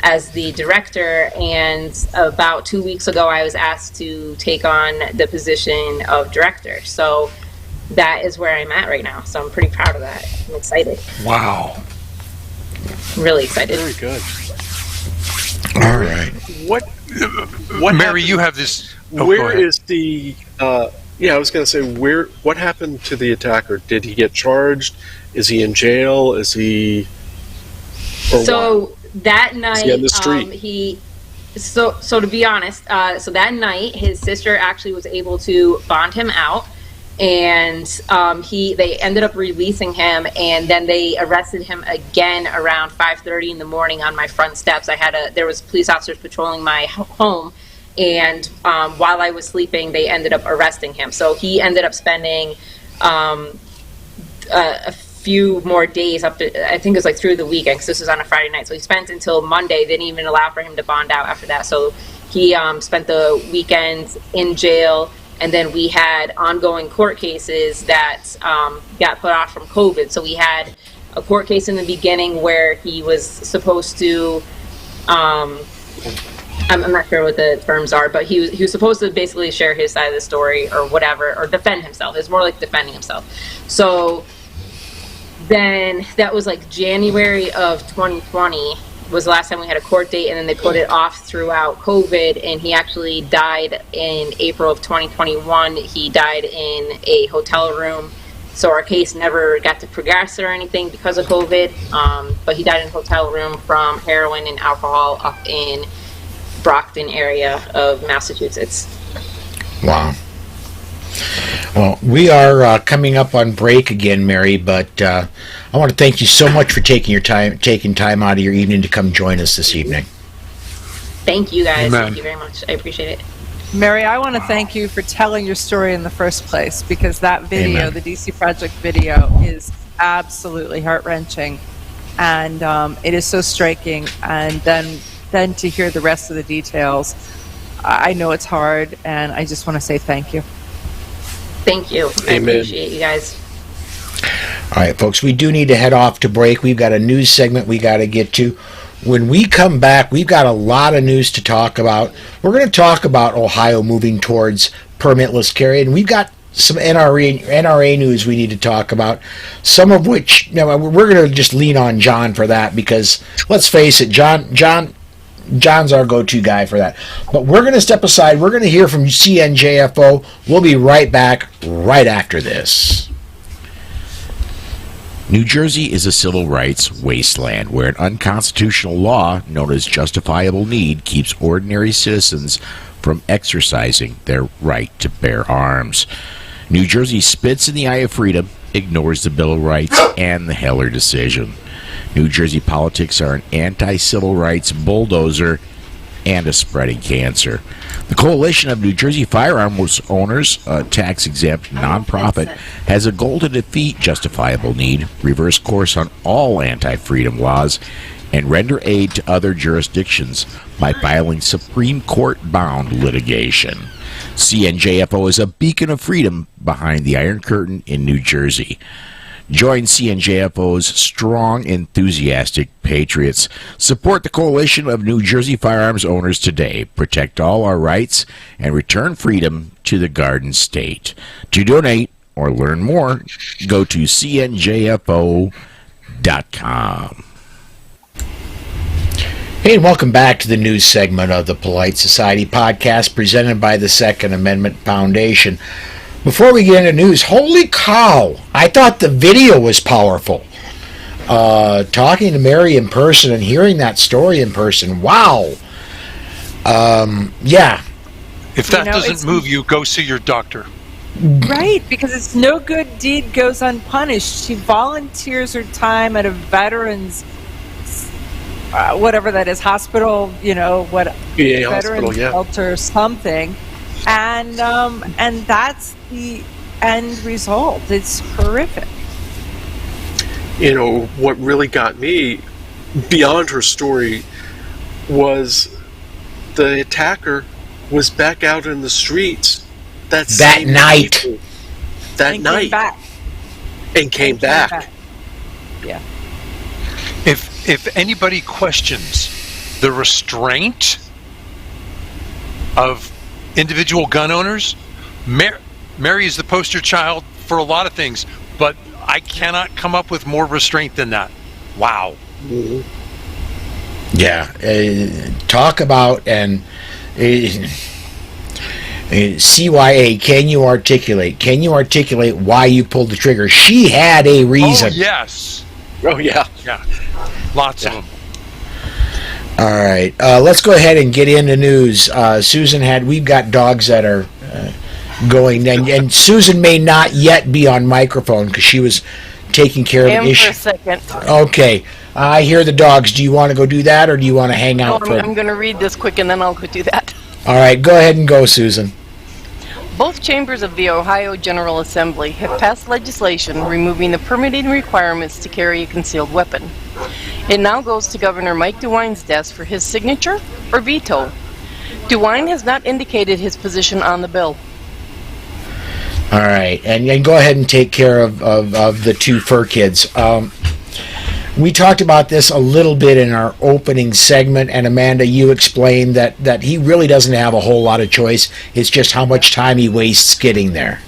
as the director, and about 2 weeks ago I was asked to take on the position of director. So that is where I'm at right now. So I'm pretty proud of that. I'm excited. Wow. I'm really excited. Very good. All right. What Mary, happens, you have this. Where is the Yeah, I was going to say, what happened to the attacker? Did he get charged? Is he in jail? Is he... That night, is he on the street? So to be honest, so that night, his sister actually was able to bond him out, and they ended up releasing him, and then they arrested him again around 5:30 in the morning on my front steps. There was police officers patrolling my home, and while I was sleeping, they ended up arresting him. So he ended up spending a few more days up to, I think it was like through the weekend, because this was on a Friday night. So he spent until Monday. They didn't even allow for him to bond out after that. So he spent the weekend in jail, and then we had ongoing court cases that got put off from COVID. So we had a court case in the beginning where he was supposed to, I'm not sure what the terms are, but he was supposed to basically share his side of the story or whatever, or defend himself. It's more like defending himself. So then that was like January of 2020 was the last time we had a court date, and then they put it off throughout COVID, and he actually died in April of 2021. He died in a hotel room. So our case never got to progress or anything because of COVID, but he died in a hotel room from heroin and alcohol up in Brockton area of Massachusetts. Wow. Well, we are coming up on break again, Mary, but I want to thank you so much for taking time out of your evening to come join us this evening. Thank you, guys. Amen. Thank you very much. I appreciate it. Mary, I want to thank you for telling your story in the first place, because that video, Amen. the DC Project video, is absolutely heart-wrenching, and it is so striking. And then to hear the rest of the details, I know it's hard, and I just want to say thank you. Thank you. I Amen. appreciate you guys. All right, folks, we do need to head off to break. We've got a news segment we got to get to. When we come back, we've got a lot of news to talk about. We're going to talk about Ohio moving towards permitless carry, and we've got some NRA news we need to talk about, some of which, we're going to just lean on John for that, because let's face it, John's our go-to guy for that. But we're going to step aside. We're going to hear from CNJFO. We'll be right back right after this. New Jersey is a civil rights wasteland where an unconstitutional law known as justifiable need keeps ordinary citizens from exercising their right to bear arms. New Jersey spits in the eye of freedom, ignores the Bill of Rights and the Heller decision. New Jersey politics are an anti-civil rights bulldozer and a spreading cancer. The Coalition of New Jersey Firearms Owners, a tax-exempt nonprofit, has a goal to defeat justifiable need, reverse course on all anti-freedom laws, and render aid to other jurisdictions by filing Supreme Court-bound litigation. CNJFO is a beacon of freedom behind the Iron Curtain in New Jersey. Join CNJFO's strong, enthusiastic patriots. Support the Coalition of New Jersey Firearms Owners today. Protect all our rights and return freedom to the Garden State. To donate or learn more, go to cnjfo.com. Hey, and welcome back to the news segment of the Polite Society podcast presented by the Second Amendment Foundation. Before we get into news, holy cow, I thought the video was powerful. Talking to Mary in person and hearing that story in person, wow. Yeah. If that doesn't move you, go see your doctor. Right, because it's no good deed goes unpunished. She volunteers her time at a veterans, whatever that is, hospital, veterans hospital, yeah. shelter, something. And that's the end result. It's horrific. What really got me beyond her story was the attacker was back out in the streets that night. Came back. Yeah. If anybody questions the restraint of individual gun owners, Mary is the poster child for a lot of things, but I cannot come up with more restraint than that. Wow. Mm-hmm. Yeah. Talk about, and CYA, can you articulate? Can you articulate why you pulled the trigger? She had a reason. Oh, yes. Oh, yeah. Yeah. Lots of them. All right. Let's go ahead and get into news. Susan we've got dogs that are going, and Susan may not yet be on microphone because she was taking care of an issue. For a second. Okay. I hear the dogs. Do you want to go do that, or do you want to hang out I'm going to read this quick, and then I'll go do that. All right. Go ahead and go, Susan. Both chambers of the Ohio General Assembly have passed legislation removing the permitting requirements to carry a concealed weapon. It now goes to Governor Mike DeWine's desk for his signature or veto. DeWine has not indicated his position on the bill. All right, and go ahead and take care of the two fur kids. We talked about this a little bit in our opening segment, and Amanda, you explained that he really doesn't have a whole lot of choice. It's just how much time he wastes getting there.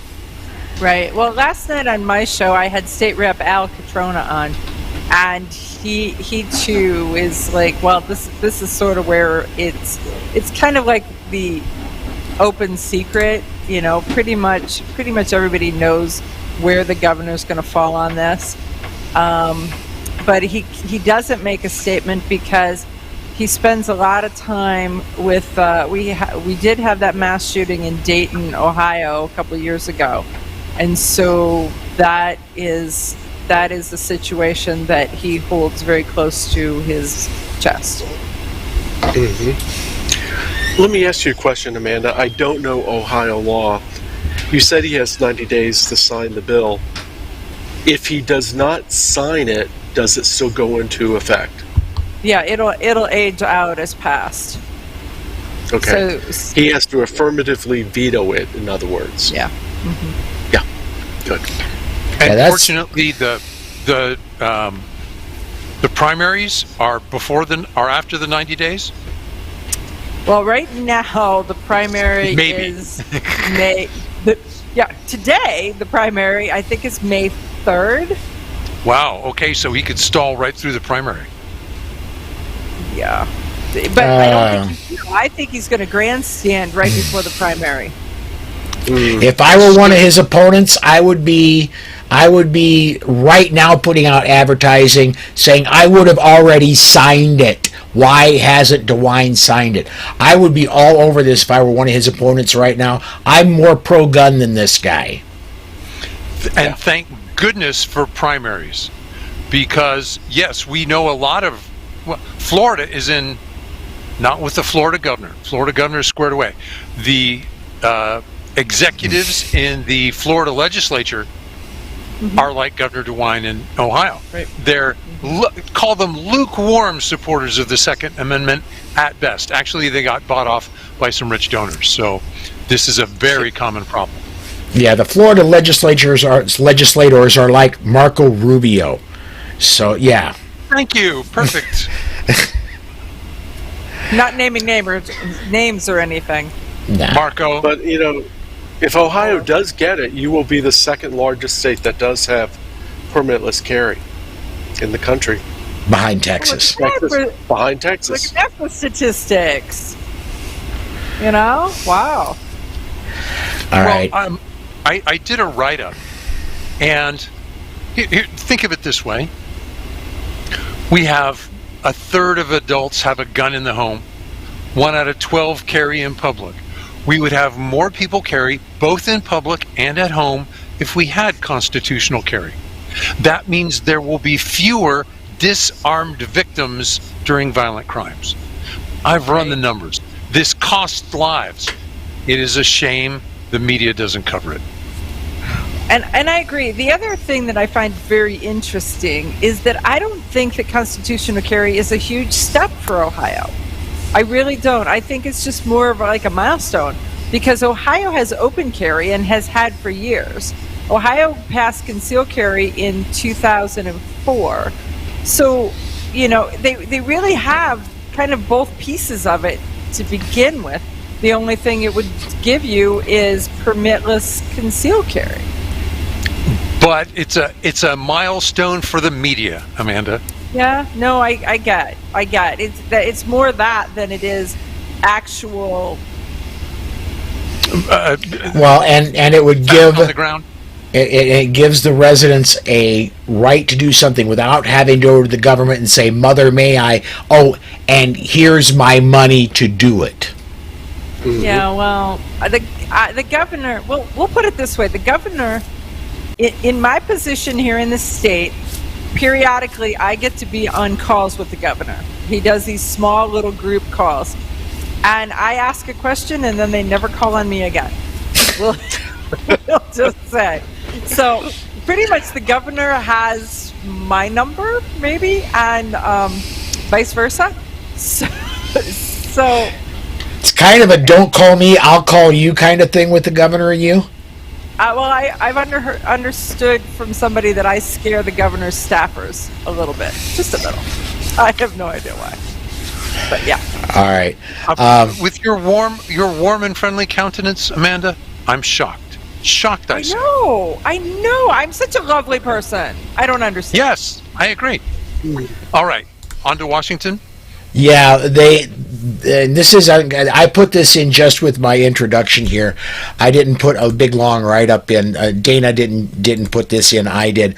Right. Well, last night on my show, I had State Rep Al Catrona on, and he too is like, well, this is sort of where it's kind of like the open secret. You know, pretty much everybody knows where the governor's going to fall on this. But he doesn't make a statement because he spends a lot of time with. We did have that mass shooting in Dayton, Ohio, a couple of years ago, and so that is the situation that he holds very close to his chest. Mm-hmm. Let me ask you a question, Amanda. I don't know Ohio law. You said he has 90 days to sign the bill. If he does not sign it, does it still go into effect? Yeah, it'll age out as passed. Okay. So, he has to affirmatively veto it, in other words. Yeah. Mm-hmm. Yeah. Good. And fortunately, the primaries are after the 90 days. Well, right now the primary is May. Today the primary I think is May 3rd. Wow. Okay, so he could stall right through the primary. Yeah, but I think he's going to grandstand right before the primary. If I were one of his opponents, I would be right now putting out advertising saying I would have already signed it. Why hasn't DeWine signed it? I would be all over this if I were one of his opponents right now. I'm more pro-gun than this guy. And thank goodness for primaries, because yes, we know a lot of Florida is not with the Florida governor. Florida governor is squared away. The executives in the Florida legislature are like Governor DeWine in Ohio. Right. They're call them lukewarm supporters of the Second Amendment at best. Actually, they got bought off by some rich donors. So this is a very common problem. Yeah, the Florida legislators are like Marco Rubio. So yeah. Thank you. Perfect. Not naming names or anything. Nah. Marco. But if Ohio does get it, you will be the second largest state that does have permitless carry in the country. Behind Texas. Behind Texas. Look at that for statistics. Wow. All right. I did a write-up, and here, think of it this way. We have a third of adults have a gun in the home. 1 out of 12 carry in public. We would have more people carry, both in public and at home, if we had constitutional carry. That means there will be fewer disarmed victims during violent crimes. I've run the numbers. This costs lives. It is a shame the media doesn't cover it. And I agree. The other thing that I find very interesting is that I don't think that constitutional carry is a huge step for Ohio. I really don't. I think it's just more of like a milestone, because Ohio has open carry and has had for years. Ohio passed concealed carry in 2004. So, they really have kind of both pieces of it to begin with. The only thing it would give you is permitless concealed carry. But it's a milestone for the media, Amanda. Yeah, no, I get. It's more that than it is actual Well, and it would give on the ground. It gives the residents a right to do something without having to go to the government and say, "Mother, may I?" Oh, and here's my money to do it. Yeah, well, the governor. Well, we'll put it this way: the governor, in my position here in the state, periodically I get to be on calls with the governor. He does these small little group calls, and I ask a question, and then they never call on me again. We'll just say. So pretty much the governor has my number, maybe, and vice versa. So it's kind of a "don't call me, I'll call you" kind of thing with the governor and you. Well, I've understood from somebody that I scare the governor's staffers a little bit, just a little. I have no idea why, but yeah. All right. With your warm and friendly countenance, Amanda, I'm shocked. Shocked, I say. I know. I'm such a lovely person. I don't understand. Yes, I agree. All right, on to Washington. Yeah, this is, I put this in just with my introduction here. I didn't put a big long write-up in. Dana didn't put this in. I did.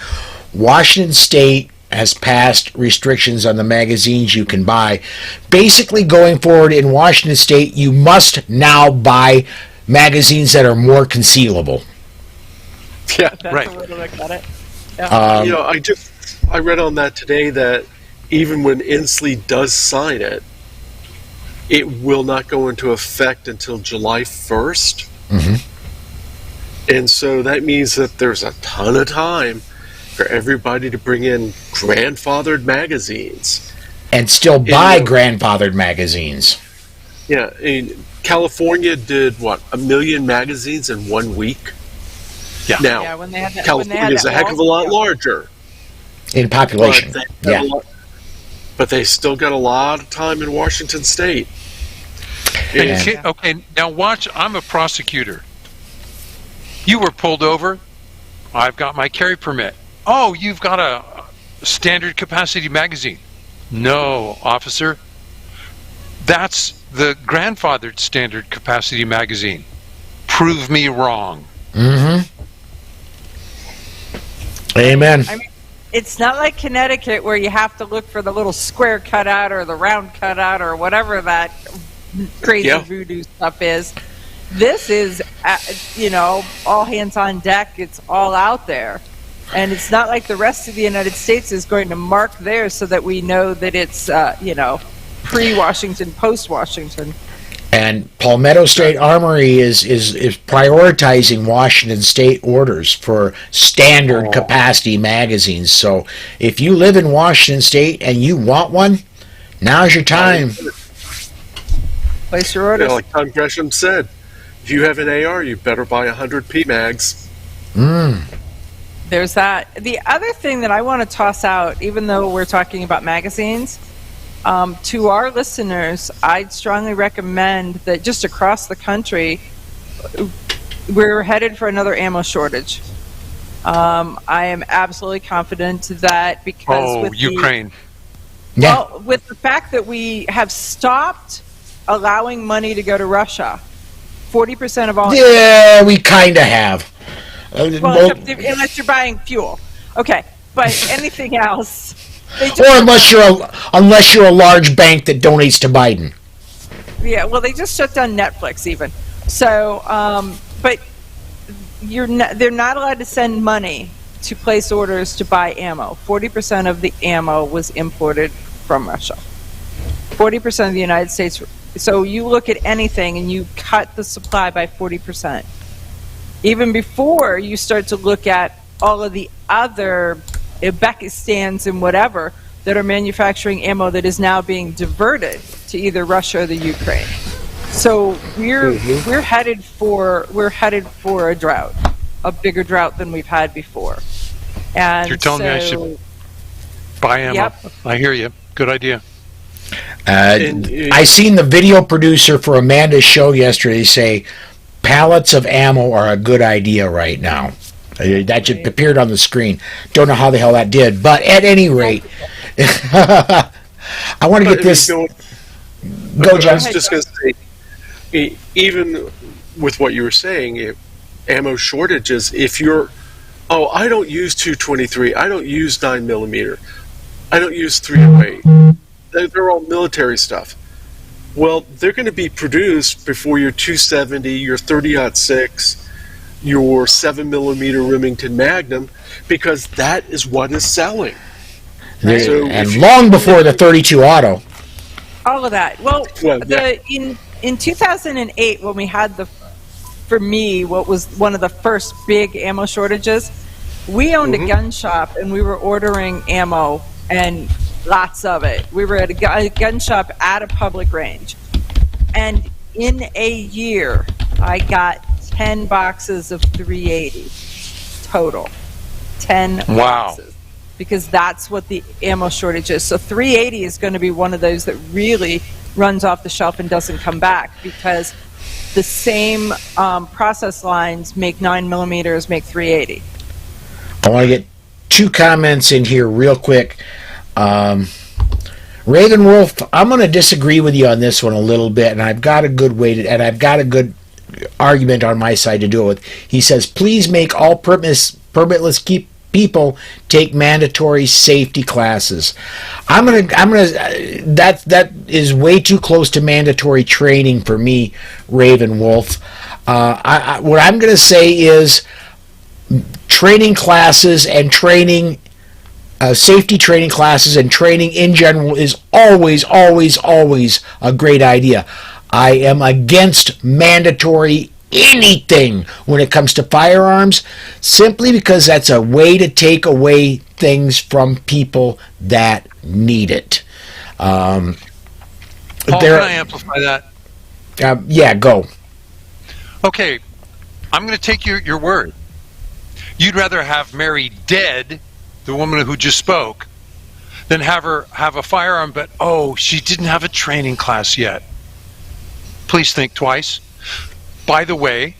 Washington State has passed restrictions on the magazines you can buy. Basically, going forward in Washington State, you must now buy magazines that are more concealable. Yeah, That's right. a way to look at it. Yeah. I read on that today that even when Inslee does sign it, it will not go into effect until July 1st. Mm-hmm. And so that means that there's a ton of time for everybody to bring in grandfathered magazines. And still buy grandfathered magazines. Yeah, California did, 1 million magazines in 1 week? Yeah. Now, when they had that, California is a heck of a lot larger. In population. But they still got a lot of time in Washington State. Okay, now watch. I'm a prosecutor. You were pulled over. I've got my carry permit. Oh, you've got a standard capacity magazine. No, officer. That's the grandfathered standard capacity magazine. Prove me wrong. Mm-hmm. Amen. I mean, it's not like Connecticut where you have to look for the little square cutout or the round cutout or whatever that crazy voodoo stuff is. This is, all hands on deck. It's all out there. And it's not like the rest of the United States is going to mark theirs so that we know that it's, pre-Washington, post-Washington. And Palmetto State Armory is prioritizing Washington State orders for standard capacity magazines. So if you live in Washington State and you want one, now's your time. Place your orders. Like Tom Gresham said, if you have an AR, you better buy 100 PMags. There's that. The other thing that I want to toss out, even though we're talking about magazines, to our listeners, I'd strongly recommend that just across the country, we're headed for another ammo shortage. I am absolutely confident that because with Ukraine. With the fact that we have stopped allowing money to go to Russia, 40% of all. Yeah, we kind of have. Unless you're buying fuel, okay. But anything else. Or unless you're a large bank that donates to Biden. Yeah, well, they just shut down Netflix even. So, but they're not allowed to send money to place orders to buy ammo. 40% of the ammo was imported from Russia. 40% of the United States. So you look at anything and you cut the supply by 40%. Even before you start to look at all of the other Uzbekistans and whatever that are manufacturing ammo that is now being diverted to either Russia or the Ukraine. So we're headed for a drought, a bigger drought than we've had before. And you're telling me I should buy ammo. Yep. I hear you. Good idea. I seen the video producer for Amanda's show yesterday say pallets of ammo are a good idea right now. That just appeared on the screen. Don't know how the hell that did, but at any rate, I want to get this. Go, John. I was just going to say, even with what you were saying, ammo shortages, if you're, I don't use 223, I don't use 9mm, I don't use 308, they're all military stuff. Well, they're going to be produced before your 270, your 30-06, your 7mm Remington Magnum, because that is what is selling. So and long before the 32 auto. All of that. Well, in 2008, when we had for me, what was one of the first big ammo shortages, we owned a gun shop and we were ordering ammo and lots of it. We were at a gun shop at a public range. And in a year, I got 10 boxes of 380 total. 10 boxes. Because that's what the ammo shortage is. So 380 is going to be one of those that really runs off the shelf and doesn't come back, because the same process lines make 9mm, make 380. I want to get two comments in here real quick. Raven Wolf, I'm going to disagree with you on this one a little bit, and I've got a good good argument on my side to do it with. He says, please make all permitless people take mandatory safety classes. That is way too close to mandatory training for me, Raven Wolf. What I'm going to say is training classes and training, safety training classes and training in general is always a great idea. I am against mandatory anything when it comes to firearms, simply because that's a way to take away things from people that need it. Paul, can I amplify that? Yeah, go. Okay, I'm going to take your word. You'd rather have Mary dead, the woman who just spoke, than have her have a firearm, but she didn't have a training class yet. Please think twice. By the way,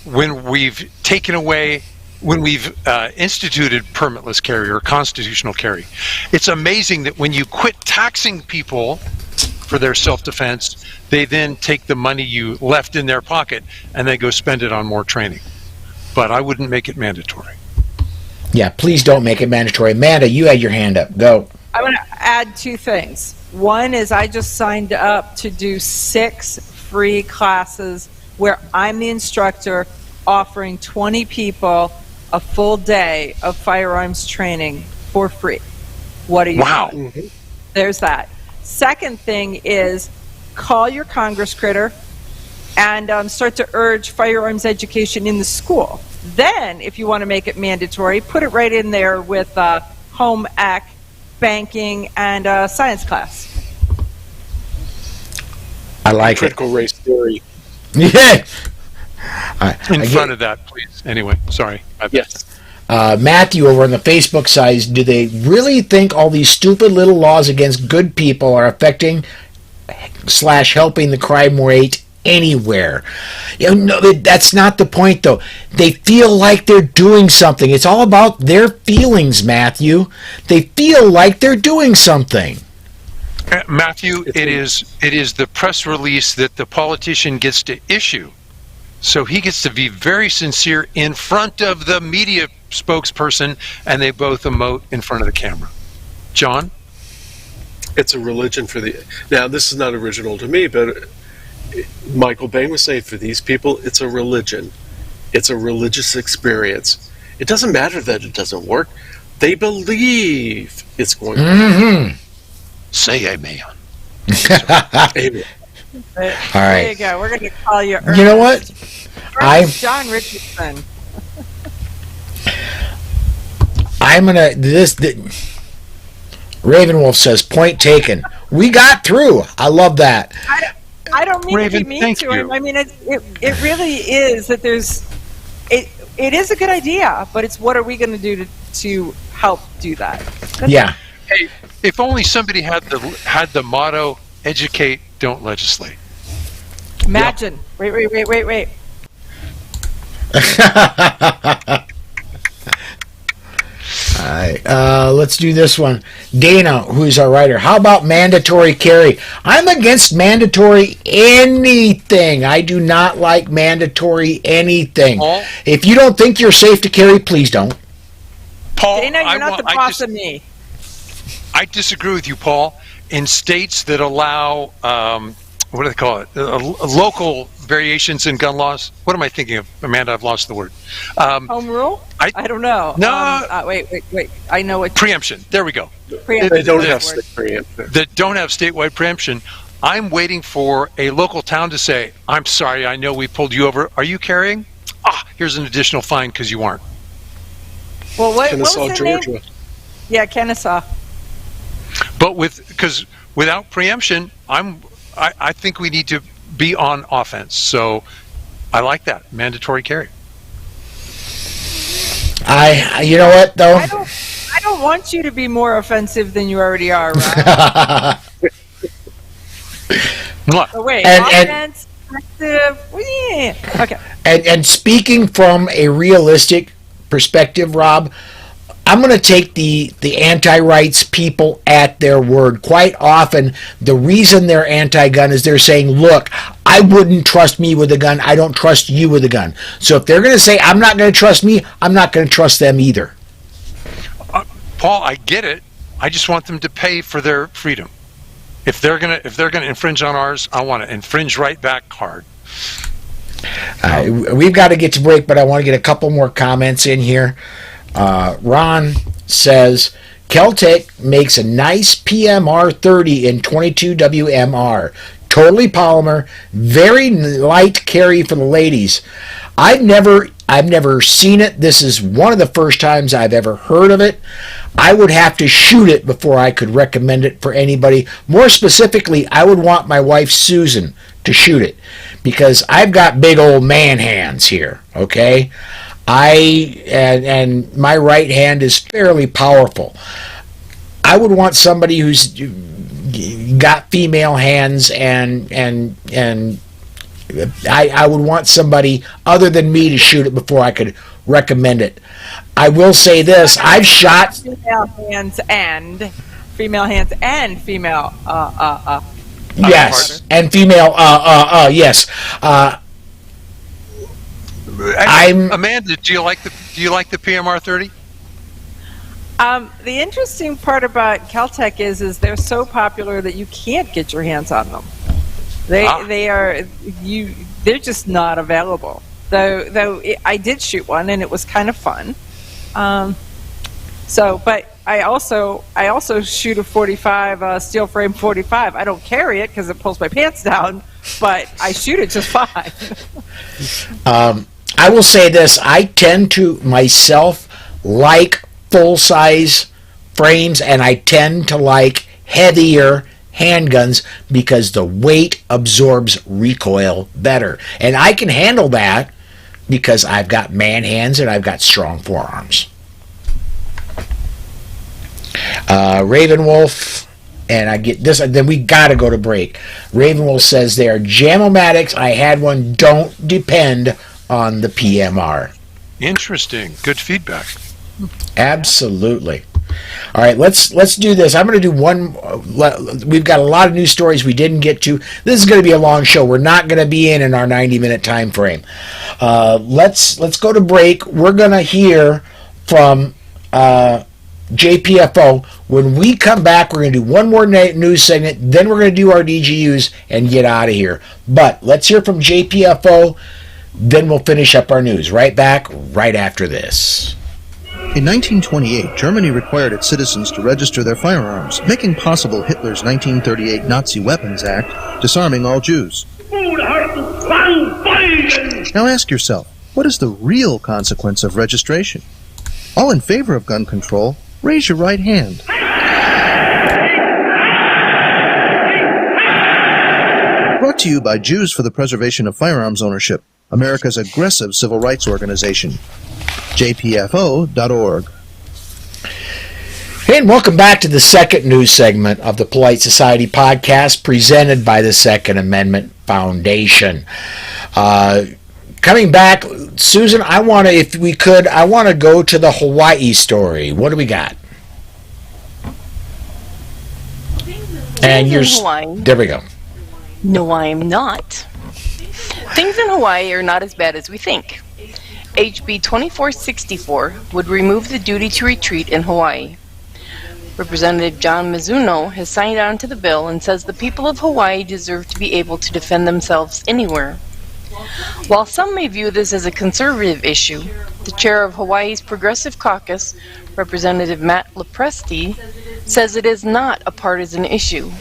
when we've instituted permitless carry or constitutional carry, it's amazing that when you quit taxing people for their self-defense, they then take the money you left in their pocket and they go spend it on more training. But I wouldn't make it mandatory. Yeah, please don't make it mandatory. Amanda, you had your hand up. Go. I'm going to add two things. One is I just signed up to do 6 free classes where I'm the instructor offering 20 people a full day of firearms training for free. What are you doing? There's that. Second thing is call your Congress critter and start to urge firearms education in the school. Then, if you want to make it mandatory, put it right in there with home ec, banking, and science class. I like critical race theory. Yeah. In front of that, please. Anyway, sorry. Yes. Matthew over on the Facebook side, do they really think all these stupid little laws against good people are affecting / helping the crime rate anywhere? No, that's not the point, though. They feel like they're doing something. It's all about their feelings, Matthew. They feel like they're doing something. Matthew, it is the press release that the politician gets to issue. So he gets to be very sincere in front of the media spokesperson, and they both emote in front of the camera. John? It's a religion for the... Now, this is not original to me, but Michael Bain was saying for these people, it's a religion. It's a religious experience. It doesn't matter that it doesn't work. They believe it's going to work. Say amen. Amen. All right. There you go. We're going to call you Ernest. You know what? John Richardson. I'm gonna Raven Wolf says, point taken. We got through. I love that. I don't mean Raven, to be mean thank to you. him. I mean, it really is that there's it is a good idea, but it's what are we going to do to help do that? Yeah. Hey, if only somebody had the motto, educate, don't legislate. Imagine. Yeah. Wait. All right, let's do this one. Dana, who's our writer. How about mandatory carry? I'm against mandatory anything. I do not like mandatory anything. Paul? If you don't think you're safe to carry, please don't. Paul, Dana, you're not the boss of me. I disagree with you, Paul. In states that allow, what do they call it? Local variations in gun laws. What am I thinking of? Amanda, I've lost the word. Home rule? I don't know. No. Wait. I know what. Preemption. There we go. Preemption. They don't have state preemption. That don't have statewide preemption. I'm waiting for a local town to say, I'm sorry, I know we pulled you over. Are you carrying? Here's an additional fine because you aren't. Well, what Kennesaw, was the name? Georgia. Yeah, Kennesaw. But without preemption, I think we need to be on offense. So I like that mandatory carry. You know what though? I don't want you to be more offensive than you already are, right? Oh, wait, offense, offensive. Yeah. Okay. And speaking from a realistic perspective, Rob, I'm going to take the anti-rights people at their word. Quite often, the reason they're anti-gun is they're saying, look, I wouldn't trust me with a gun. I don't trust you with a gun. So if they're going to say, I'm not going to trust me, I'm not going to trust them either. Paul, I get it. I just want them to pay for their freedom. If they're gonna infringe on ours, I want to infringe right back hard. We've got to get to break, but I want to get a couple more comments in here. Ron says, Keltec makes a nice PMR 30 in 22 WMR. Totally polymer, very light carry for the ladies. I've never seen it. This is one of the first times I've ever heard of it. I would have to shoot it before I could recommend it for anybody. More specifically, I would want my wife Susan to shoot it because I've got big old man hands here, okay? And my right hand is fairly powerful. I would want somebody who's got female hands and I would want somebody other than me to shoot it before I could recommend it. I will say this: I've shot female hands and female. Yes, and female. Yes. Amanda, do you like the PMR 30? The interesting part about Keltec is they're so popular that you can't get your hands on them. They're just not available. Though I did shoot one and it was kind of fun. But I also shoot a 45 steel frame 45. I don't carry it because it pulls my pants down, but I shoot it just fine. I will say this: I tend to myself like full-size frames, and I tend to like heavier handguns because the weight absorbs recoil better. And I can handle that because I've got man hands and I've got strong forearms. Ravenwolf, and I get this, then we got to go to break. Ravenwolf says they are Jam-O-Matics. I had one. Don't depend on the PMR. Interesting. Good feedback. Absolutely. All right, let's do this. I'm going to do one. We've got a lot of news stories we didn't get to. This is going to be a long show. We're not going to be in our 90-minute time frame. Let's go to break. We're going to hear from JPFO. When we come back, we're going to do one more news segment. Then we're going to do our DGUs and get out of here. But let's hear from JPFO. Then we'll finish up our news. Right back, right after this. In 1928, Germany required its citizens to register their firearms, making possible Hitler's 1938 Nazi Weapons Act, disarming all Jews. Now ask yourself, what is the real consequence of registration? All in favor of gun control, raise your right hand. Brought to you by Jews for the Preservation of Firearms Ownership, America's aggressive civil rights organization. JPFO.org. And welcome back to the second news segment of the Polite Society podcast presented by the Second Amendment Foundation. coming back, Susan, I want to, if we could, I want to go to the Hawaii story. What do we got? And you're Hawaii. there. We go. No, I'm not. Things in Hawaii are not as bad as we think. HB 2464 would remove the duty to retreat in Hawaii. Representative John Mizuno has signed on to the bill and says the people of Hawaii deserve to be able to defend themselves anywhere. While some may view this as a conservative issue, the chair of Hawaii's Progressive Caucus, Representative Matt Lepresti, says it is not a partisan issue.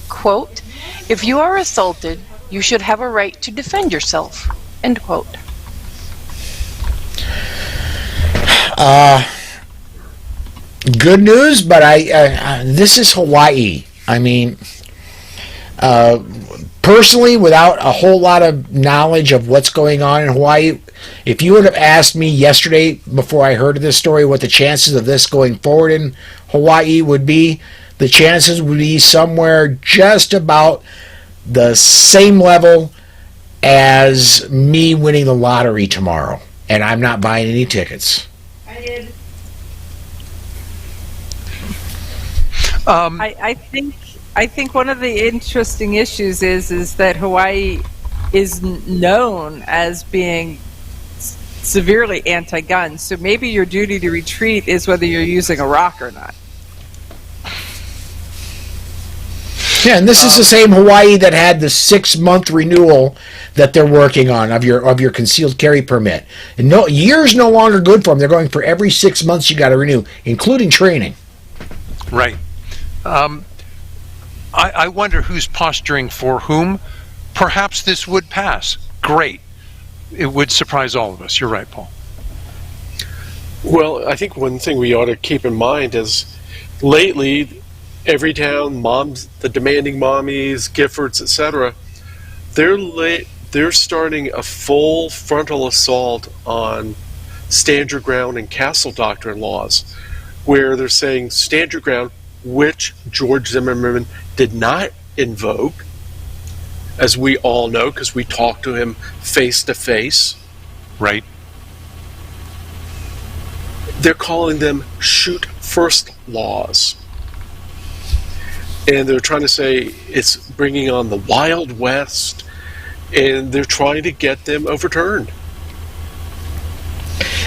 Quote, "If you are assaulted, you should have a right to defend yourself." End quote. Good news, but this is Hawaii. I mean, personally, without a whole lot of knowledge of what's going on in Hawaii, if you would have asked me yesterday before I heard of this story what the chances of this going forward in Hawaii would be, the chances would be somewhere just about the same level as me winning the lottery tomorrow. And I'm not buying any tickets. I did. I think one of the interesting issues is that Hawaii is known as being severely anti-gun. So maybe your duty to retreat is whether you're using a rock or not. Yeah, and this is the same Hawaii that had the 6-month renewal that they're working on of your concealed carry permit. And no, year's no longer good for them. They're going for every 6 months you got to renew, including training. Right. I wonder who's posturing for whom. Perhaps this would pass. Great. It would surprise all of us. You're right, Paul. Well, I think one thing we ought to keep in mind is lately, every town, moms, the demanding mommies, Giffords, etc., they're starting a full frontal assault on stand your ground and castle doctrine laws, where they're saying stand your ground, which George Zimmerman did not invoke, as we all know, because we talked to him face to face. Right. They're calling them shoot first laws. And they're trying to say it's bringing on the Wild West, and they're trying to get them overturned.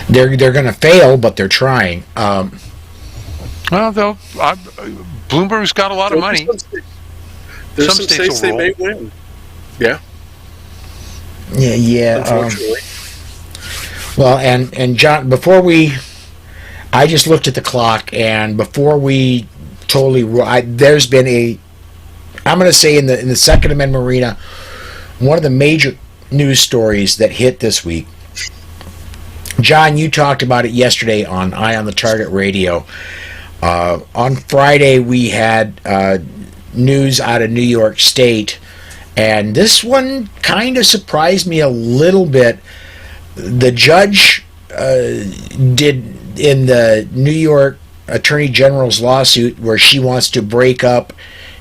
They're going to fail, but they're trying. Well, though, Bloomberg's got a lot of money. There's some states they may win. Yeah. Yeah. Unfortunately. Well, and John, I just looked at the clock, and before we totally, there's been I'm going to say in the Second Amendment arena, one of the major news stories that hit this week. John, you talked about it yesterday on Eye on the Target Radio. On Friday, we had news out of New York State, and this one kind of surprised me a little bit. The judge did in the New York Attorney General's lawsuit where she wants to break up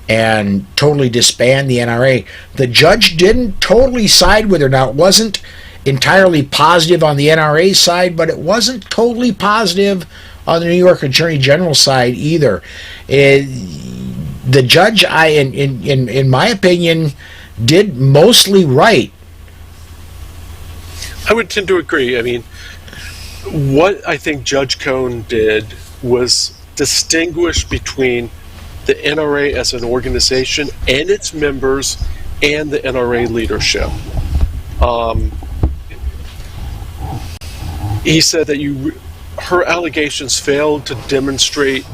and totally disband the NRA. The judge didn't totally side with her. Now, it wasn't entirely positive on the NRA side, but it wasn't totally positive on the New York Attorney General side either. The judge, in my opinion, did mostly right. I would tend to agree. I mean, what I think Judge Cohn did was distinguish between the NRA as an organization and its members and the NRA leadership. He said that her allegations failed to demonstrate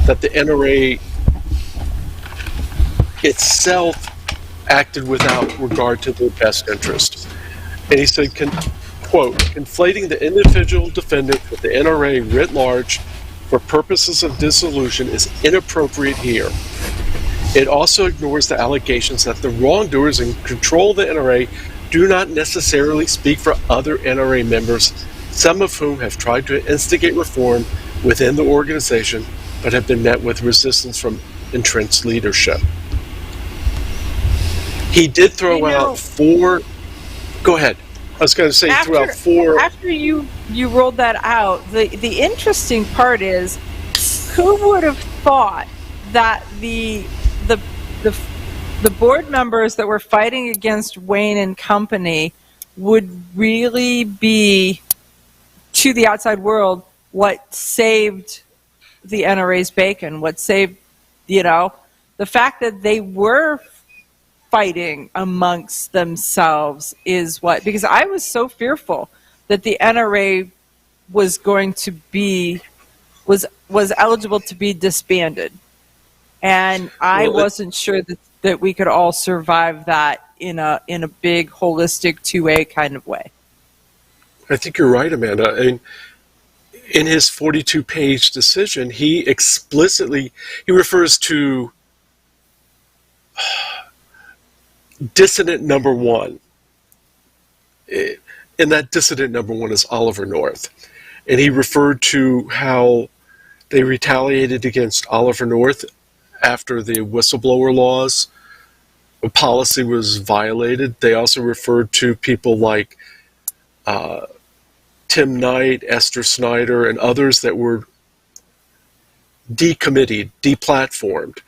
that the NRA itself acted without regard to their best interest. And he said, quote, conflating the individual defendant with the NRA writ large for purposes of dissolution is inappropriate here. It also ignores the allegations that the wrongdoers in control of the NRA do not necessarily speak for other NRA members, some of whom have tried to instigate reform within the organization but have been met with resistance from entrenched leadership. He did throw out 4... Go ahead. I was going to say throughout 4. After you rolled that out, the interesting part is, who would have thought that the board members that were fighting against Wayne and company would really be, to the outside world, what saved the NRA's bacon, what saved, the fact that they were fighting amongst themselves is what, because I was so fearful that the NRA was going to be, was eligible to be disbanded. And I wasn't sure that we could all survive that in a big holistic 2A kind of way. I think you're right, Amanda. I mean, in his 42-page decision, he refers to dissident number 1. And that dissident number 1 is Oliver North. And he referred to how they retaliated against Oliver North after the whistleblower laws. A policy was violated. They also referred to people like Tim Knight, Esther Snyder, and others that were decommitted, deplatformed.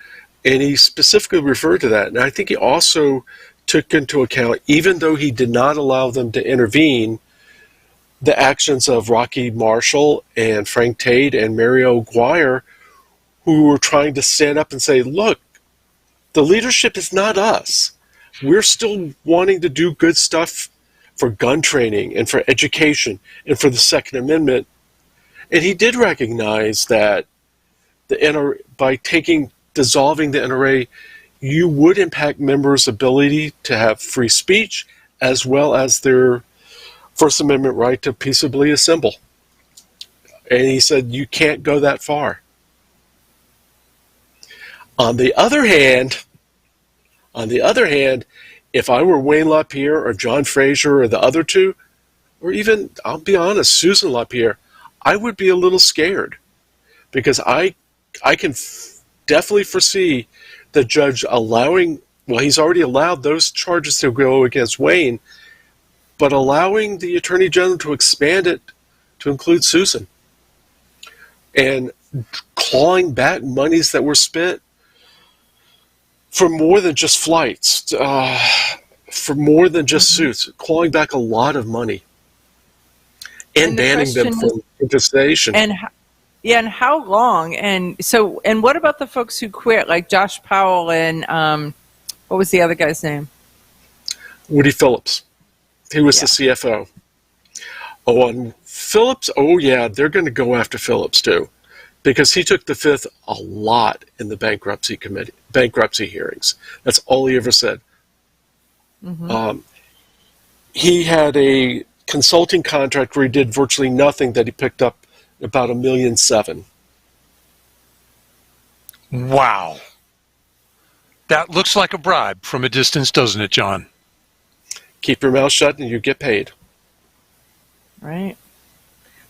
And he specifically referred to that. And I think he also took into account, even though he did not allow them to intervene, the actions of Rocky Marshall and Frank Tate and Mary O'Guire, who were trying to stand up and say, look, the leadership is not us. We're still wanting to do good stuff for gun training and for education and for the Second Amendment. And he did recognize that the NRA, by dissolving the NRA, you would impact members' ability to have free speech as well as their First Amendment right to peaceably assemble. And he said, you can't go that far. On the other hand, if I were Wayne LaPierre or John Fraser or the other two, or even, I'll be honest, Susan LaPierre, I would be a little scared, because I can definitely foresee the judge allowing, well, he's already allowed those charges to go against Wayne, but allowing the Attorney General to expand it to include Susan and clawing back monies that were spent for more than just flights, for more than just suits, clawing back a lot of money and banning them from participation. And how long? And what about the folks who quit, like Josh Powell and what was the other guy's name? Woody Phillips. He was the CFO. Oh, and Phillips, oh yeah, they're going to go after Phillips too, because he took the fifth a lot in the bankruptcy hearings. That's all he ever said. Mm-hmm. He had a consulting contract where he did virtually nothing that he picked up about $1.7 million. Wow. That looks like a bribe from a distance, doesn't it, John? Keep your mouth shut and you get paid. Right.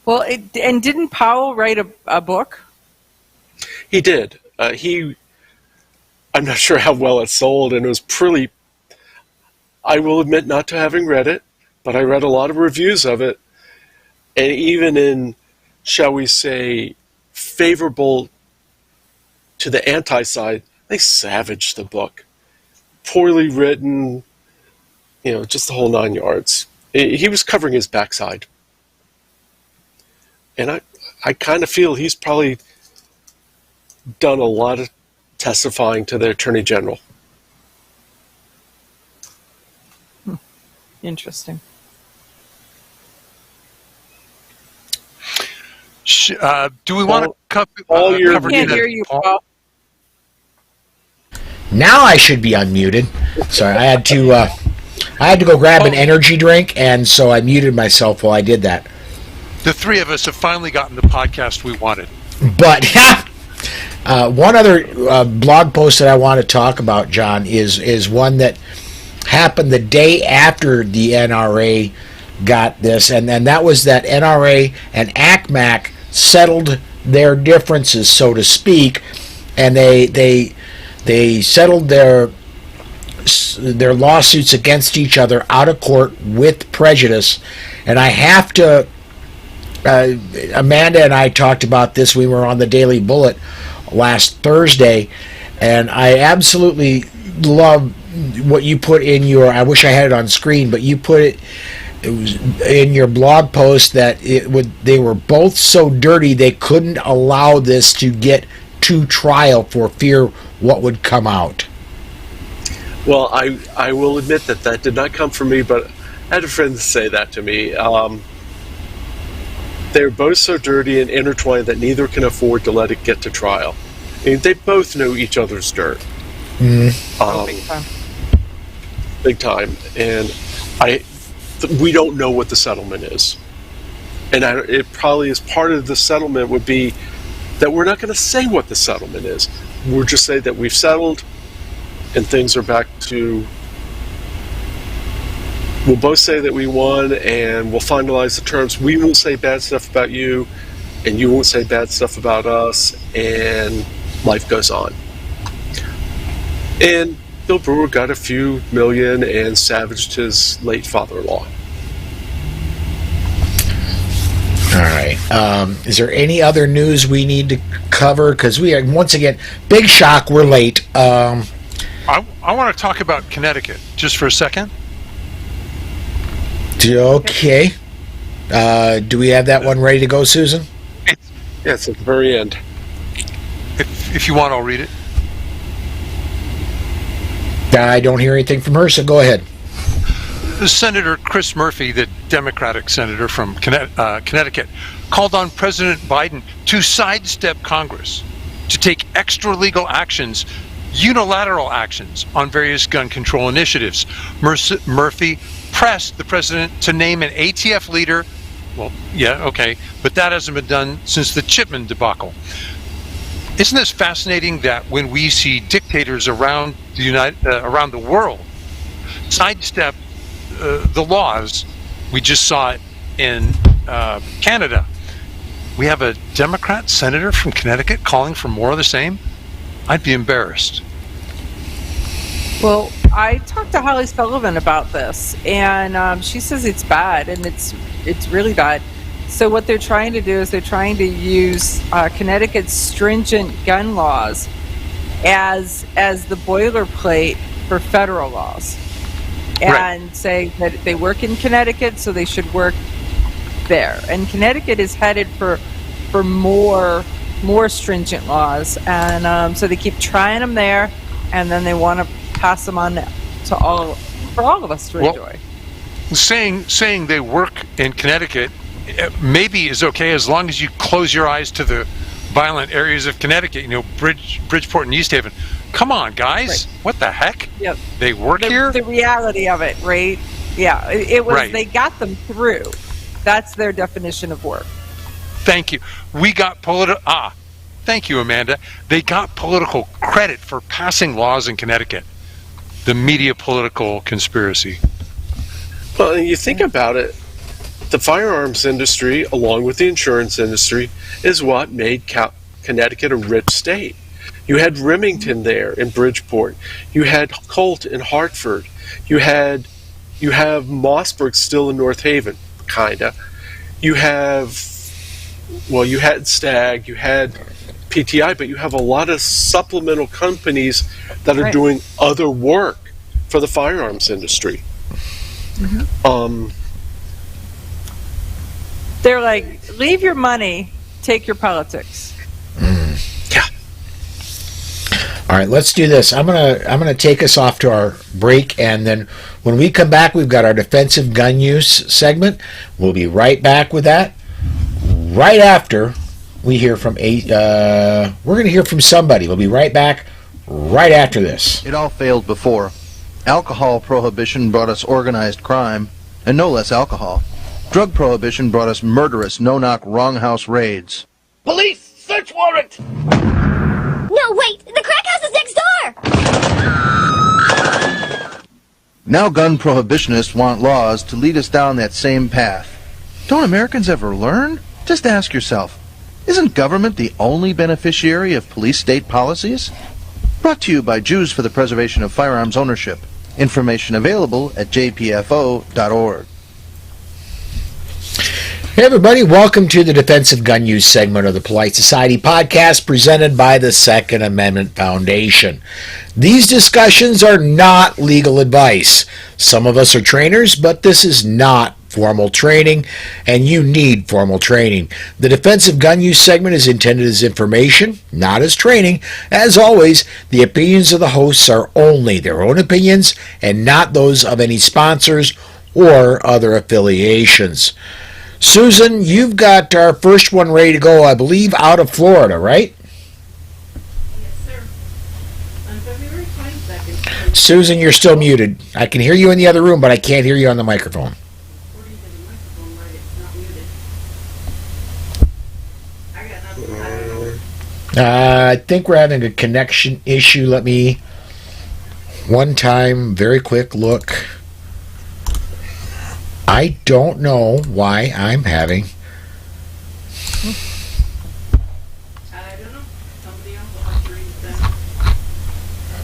Well, and didn't Powell write a book? He did. I'm not sure how well it sold, and it was pretty, I will admit not to having read it, but I read a lot of reviews of it, and even in, shall we say, favorable to the anti-side, they savaged the book. Poorly written, just the whole 9 yards. He was covering his backside. And I kind of feel he's probably done a lot of testifying to the Attorney General. Interesting. Do we want to cover? I can't hear you, Paul. Now I should be unmuted. Sorry, I had to go grab an energy drink, and so I muted myself while I did that. The three of us have finally gotten the podcast we wanted. But one other blog post that I want to talk about, John, is one that happened the day after the NRA got this, and that was that NRA and ACMAC settled their differences, so to speak, and they settled their their lawsuits against each other out of court with prejudice. And I have to, Amanda and I talked about this. We were on the Daily Bullet last Thursday, and I absolutely love what you put in your, I wish I had it on screen, but you put it was in your blog post that they were both so dirty they couldn't allow this to get to trial for fear what would come out. Well, I will admit that did not come from me, but I had a friend say that to me. They're both so dirty and intertwined that neither can afford to let it get to trial. I mean, they both know each other's dirt. Big time. And we don't know what the settlement is. And it probably is part of the settlement would be that we're not going to say what the settlement is. We'll just say that we've settled and things are back to... We'll both say that we won and we'll finalize the terms. We won't say bad stuff about you and you won't say bad stuff about us, and life goes on. And Bill Brewer got a few million and savaged his late father-in-law. All right. Is there any other news we need to cover? Because we are, once again, big shock, we're late. I want to talk about Connecticut just for a second. Okay. Do we have that one ready to go, Susan? Yes, at the very end. If you want, I'll read it. I don't hear anything from her, so go ahead. Senator Chris Murphy, the Democratic senator from Connecticut, called on President Biden to sidestep Congress, to take extra-legal actions, unilateral actions on various gun control initiatives. Murphy pressed the president to name an ATF leader. Well, yeah, okay, but that hasn't been done since the Chipman debacle. Isn't this fascinating that when we see dictators around the world sidestep the laws? We just saw it in Canada. We have a Democrat senator from Connecticut calling for more of the same. I'd be embarrassed. Well, I talked to Holly Sullivan about this, and she says it's bad, and it's really bad. So what they're trying to do is they're trying to use Connecticut's stringent gun laws as the boilerplate for federal laws, and say that they work in Connecticut, so they should work there. And Connecticut is headed for more stringent laws, and so they keep trying them there, and then they want to pass them on to all of us to enjoy. Saying they work in Connecticut maybe is okay as long as you close your eyes to the violent areas of Connecticut, Bridgeport and East Haven. Come on, guys. Right. What the heck? Yep. They work here? The reality of it, right? Yeah, it was they got them through. That's their definition of work. Thank you. We got thank you, Amanda. They got political credit for passing laws in Connecticut. The media political conspiracy. Well, you think about it, the firearms industry, along with the insurance industry, is what made Connecticut a rich state. You had Remington there in Bridgeport. You had Colt in Hartford. You have Mossburg still in North Haven, kinda. You had Stag, you had PTI, but you have a lot of supplemental companies that are doing other work for the firearms industry. Mm-hmm. They're like, leave your money, take your politics. Yeah. All right, let's do this. I'm gonna take us off to our break, and then when we come back, we've got our defensive gun use segment. We'll be right back with that. Right after we hear from we're going to hear from somebody. We'll be right back right after this. It all failed before. Alcohol prohibition brought us organized crime, and no less alcohol. Drug prohibition brought us murderous, no-knock, wrong house raids. Police! Search warrant! No, wait! The crack house is next door! Now gun prohibitionists want laws to lead us down that same path. Don't Americans ever learn? Just ask yourself, isn't government the only beneficiary of police state policies? Brought to you by Jews for the Preservation of Firearms Ownership. Information available at jpfo.org. Hey everybody, welcome to the Defensive Gun Use segment of the Polite Society podcast presented by the Second Amendment Foundation. These discussions are not legal advice. Some of us are trainers, but this is not formal training, and you need formal training. The Defensive Gun Use segment is intended as information, not as training. As always, the opinions of the hosts are only their own opinions and not those of any sponsors or other affiliations. Susan, you've got our first one ready to go, I believe, out of Florida, right? Yes, sir. On February 22nd. Susan, you're still muted. I can hear you in the other room, but I can't hear you on the microphone. I think we're having a connection issue. Let me one time, very quick look. I don't know why I'm having. I don't know. Somebody else will have to read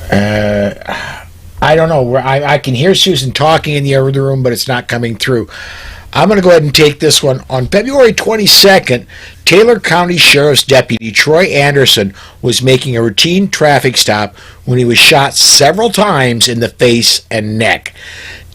that. I don't know. I can hear Susan talking in the other room, but it's not coming through. I'm going to go ahead and take this one. On February 22nd, Taylor County Sheriff's Deputy Troy Anderson was making a routine traffic stop when he was shot several times in the face and neck.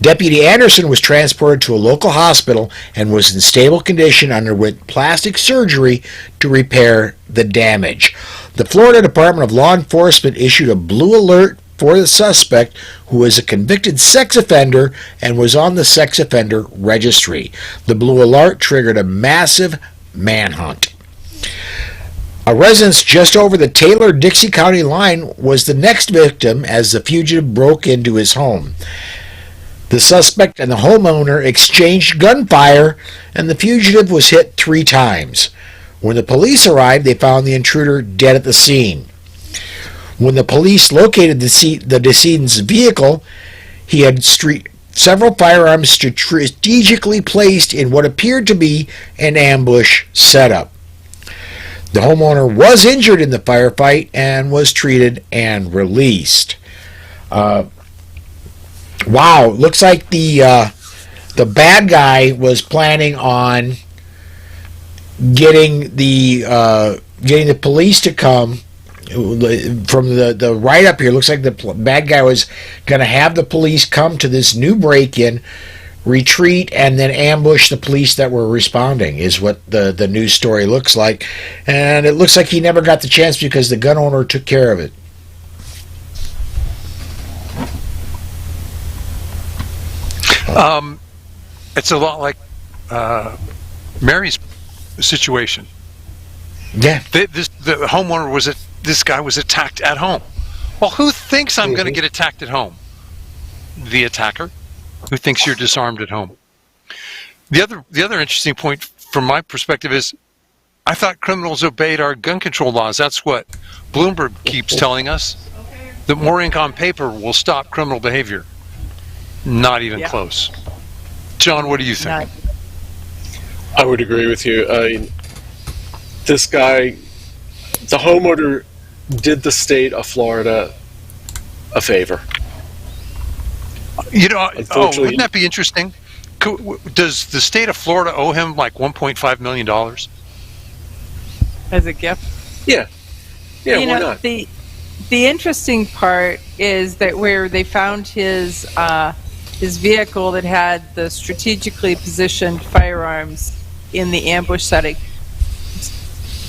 Deputy Anderson was transported to a local hospital and was in stable condition, underwent plastic surgery to repair the damage. The Florida Department of Law Enforcement issued a blue alert for the suspect, who is a convicted sex offender and was on the sex offender registry. The blue alert triggered a massive manhunt. A residence just over the Taylor-Dixie County line was the next victim as the fugitive broke into his home. The suspect and the homeowner exchanged gunfire, and the fugitive was hit 3 times. When the police arrived, they found the intruder dead at the scene. When the police located the decedent's vehicle, he had several firearms strategically placed in what appeared to be an ambush setup. The homeowner was injured in the firefight and was treated and released. Wow, looks like the bad guy was planning on getting the police to come. From the write-up here, looks like the bad guy was going to have the police come to this new break-in, retreat, and then ambush the police that were responding, is what the news story looks like. And it looks like he never got the chance because the gun owner took care of it. It's a lot like Mary's situation. Yeah. The homeowner this guy was attacked at home. Well, who thinks I'm going to get attacked at home? The attacker, who thinks you're disarmed at home. The other interesting point from my perspective is, I thought criminals obeyed our gun control laws. That's what Bloomberg keeps telling us. That more ink on paper will stop criminal behavior. Not even close. John, what do you think? I would agree with you. This guy, the homeowner, did the state of Florida a favor. You know, wouldn't that be interesting? Does the state of Florida owe him like $1.5 million? As a gift? Yeah. Yeah, why not? The interesting part is that where they found his vehicle that had the strategically positioned firearms in the ambush setting.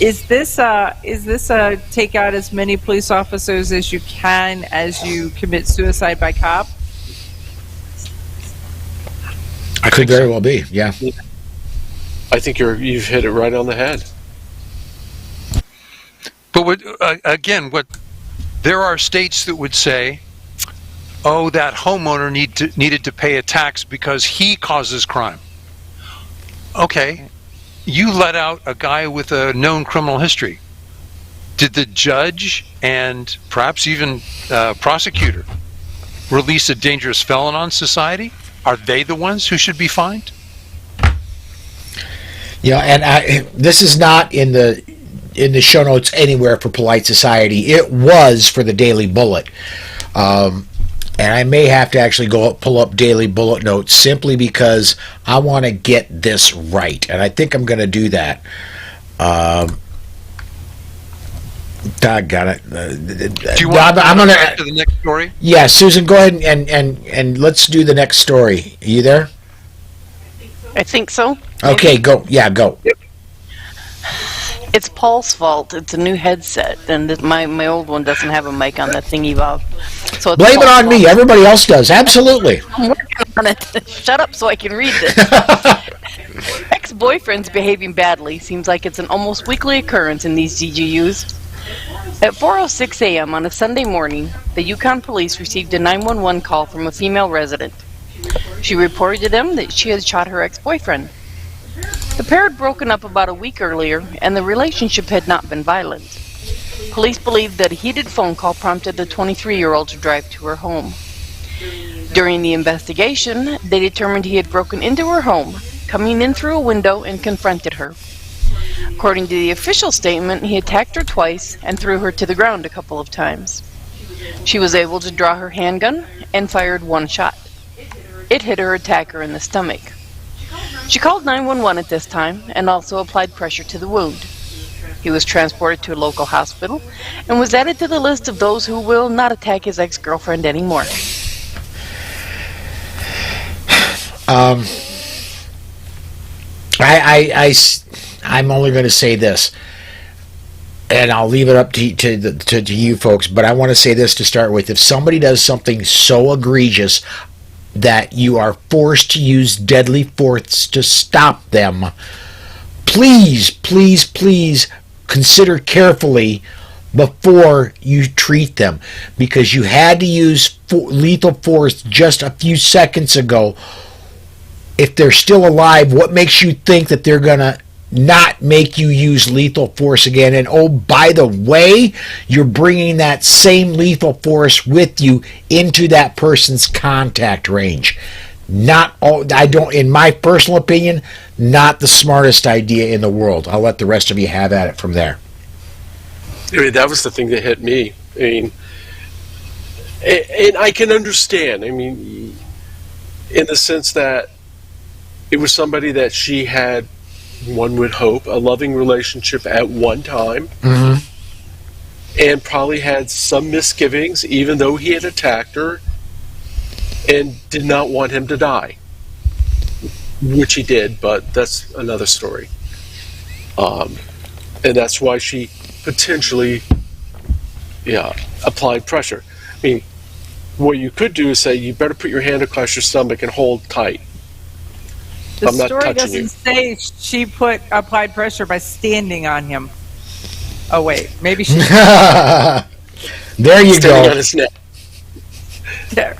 Is this a take out as many police officers as you can as you commit suicide by cop? I could very well be, yeah. I think you've hit it right on the head. But there are states that would say, "Oh, that homeowner needed to pay a tax because he causes crime." Okay. You let out a guy with a known criminal history. Did the judge and perhaps even prosecutor release a dangerous felon on society? Are they the ones who should be fined? Yeah, and this is not in the show notes anywhere for Polite Society. It was for the Daily Bullet. And I may have to actually pull up daily bullet notes simply because I want to get this right. And I think I'm going to do that. Doggone it. Do you want to go to the next story? Yeah, Susan, go ahead and let's do the next story. Are you there? I think so. Okay, go. Yeah, go. It's Paul's fault. It's a new headset, and my old one doesn't have a mic on that thingy, Bob. So it's Blame it Paul's on me. fault. Everybody else does. Absolutely. I'm working on it. Shut up so I can read this. Ex-boyfriend's behaving badly. Seems like it's an almost weekly occurrence in these DGUs. At 4:06 a.m. on a Sunday morning, the Yukon police received a 911 call from a female resident. She reported to them that she had shot her ex-boyfriend. The pair had broken up about a week earlier, and the relationship had not been violent. Police believe that a heated phone call prompted the 23-year-old to drive to her home. During the investigation, they determined he had broken into her home, coming in through a window and confronted her. According to the official statement, he attacked her twice and threw her to the ground a couple of times. She was able to draw her handgun and fired one shot. It hit her attacker in the stomach. She called 911 at this time and also applied pressure to the wound. He was transported to a local hospital and was added to the list of those who will not attack his ex-girlfriend anymore. I'm only going to say this, and I'll leave it up to you folks, but I want to say this to start with. If somebody does something so egregious that you are forced to use deadly force to stop them, please, please, please consider carefully before you treat them, because you had to use lethal force just a few seconds ago. If they're still alive, what makes you think that they're going to not make you use lethal force again? And oh, by the way, you're bringing that same lethal force with you into that person's contact range. In my personal opinion, not the smartest idea in the world. I'll let the rest of you have at it from there. I mean, that was the thing that hit me. I mean, and I can understand. I mean, in the sense that it was somebody that she had, one would hope, a loving relationship at one time, and probably had some misgivings, even though he had attacked her, and did not want him to die, which he did, but that's another story. And that's why she potentially, applied pressure. I mean, what you could do is say, you better put your hand across your stomach and hold tight. The story doesn't say she applied pressure by standing on him. Oh wait, maybe she. There you Standing go. on his neck. There.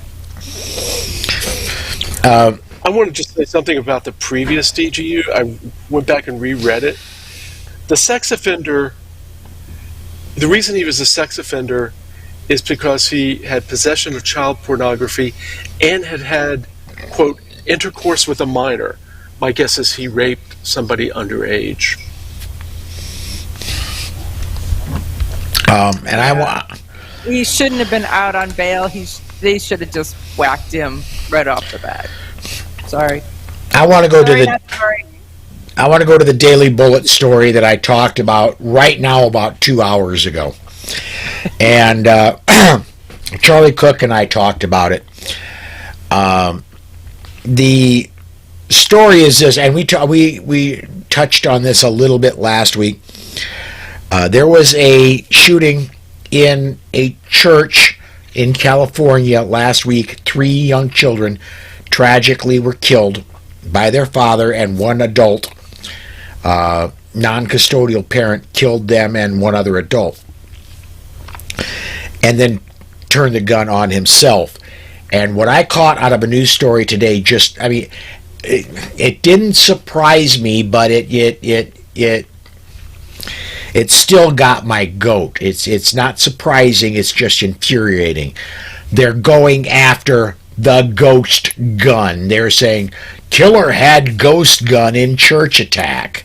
I want to just say something about the previous DGU. I went back and reread it. The sex offender. The reason he was a sex offender is because he had possession of child pornography and had quote, intercourse with a minor. My guess is he raped somebody underage. He shouldn't have been out on bail. They should have just whacked him right off the bat. Sorry. I want to go to the Daily Bullet story that I talked about right now about 2 hours ago. And Charlie Cook and I talked about it. The story is this, and we touched on this a little bit last week. There was a shooting in a church in California last week. 3 young children tragically were killed by their father, and one adult, non-custodial parent, killed them and one other adult, and then turned the gun on himself. And what I caught out of a news story today, it didn't surprise me, but it still got my goat. It's not surprising, it's just infuriating. They're going after the ghost gun. They're saying killer had ghost gun in church attack.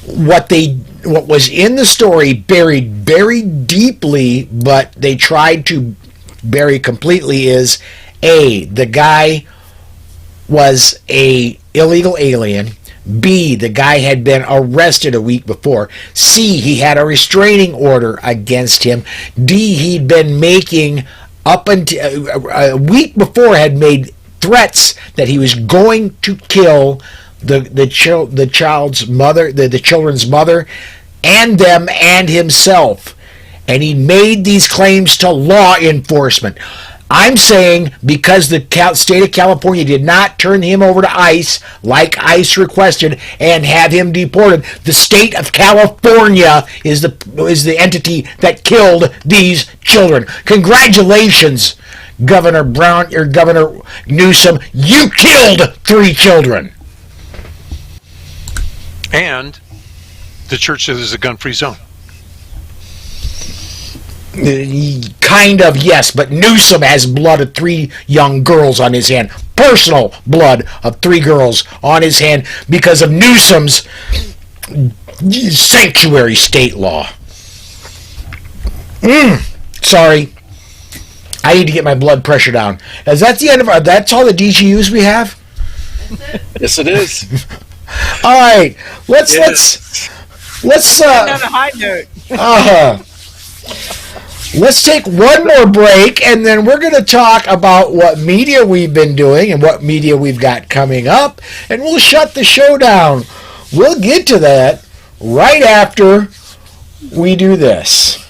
What was in the story buried very deeply, but they tried to bury completely is A, the guy was a illegal alien. B, the guy had been arrested a week before. C, he had a restraining order against him. D, he'd been making up until a week before had made threats that he was going to kill the child's mother, the children's mother, and them and himself. And he made these claims to law enforcement. I'm saying because the state of California did not turn him over to ICE like ICE requested and have him deported, the state of California is the entity that killed these children. Congratulations, Governor Brown or Governor Newsom. You killed 3 children. And the church says it's a gun-free zone. Kind of, yes, but Newsom has blood of 3 young girls on his hand. Personal blood of 3 girls on his hand because of Newsom's sanctuary state law. Sorry. I need to get my blood pressure down. Is that the end of that's all the DGUs we have? Yes, it is. All right. Let's on a high note. Let's take one more break, and then we're going to talk about what media we've been doing and what media we've got coming up, and we'll shut the show down. We'll get to that right after we do this.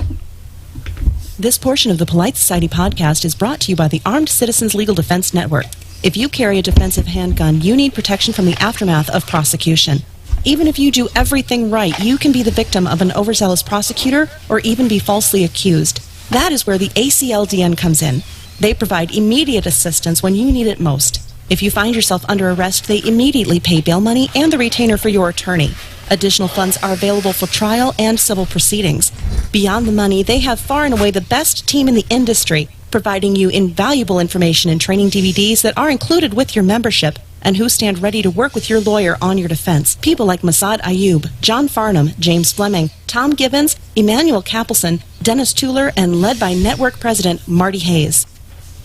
This portion of the Polite Society podcast is brought to you by the Armed Citizens Legal Defense Network. If you carry a defensive handgun, you need protection from the aftermath of prosecution. Even if you do everything right, you can be the victim of an overzealous prosecutor or even be falsely accused. That is where the ACLDN comes in. They provide immediate assistance when you need it most. If you find yourself under arrest, they immediately pay bail money and the retainer for your attorney. Additional funds are available for trial and civil proceedings. Beyond the money, they have far and away the best team in the industry, providing you invaluable information and training DVDs that are included with your membership, and who stand ready to work with your lawyer on your defense. People like Massad Ayub, John Farnham, James Fleming, Tom Gibbons, Emmanuel Capelson, Dennis Tuller, and led by Network President Marty Hayes.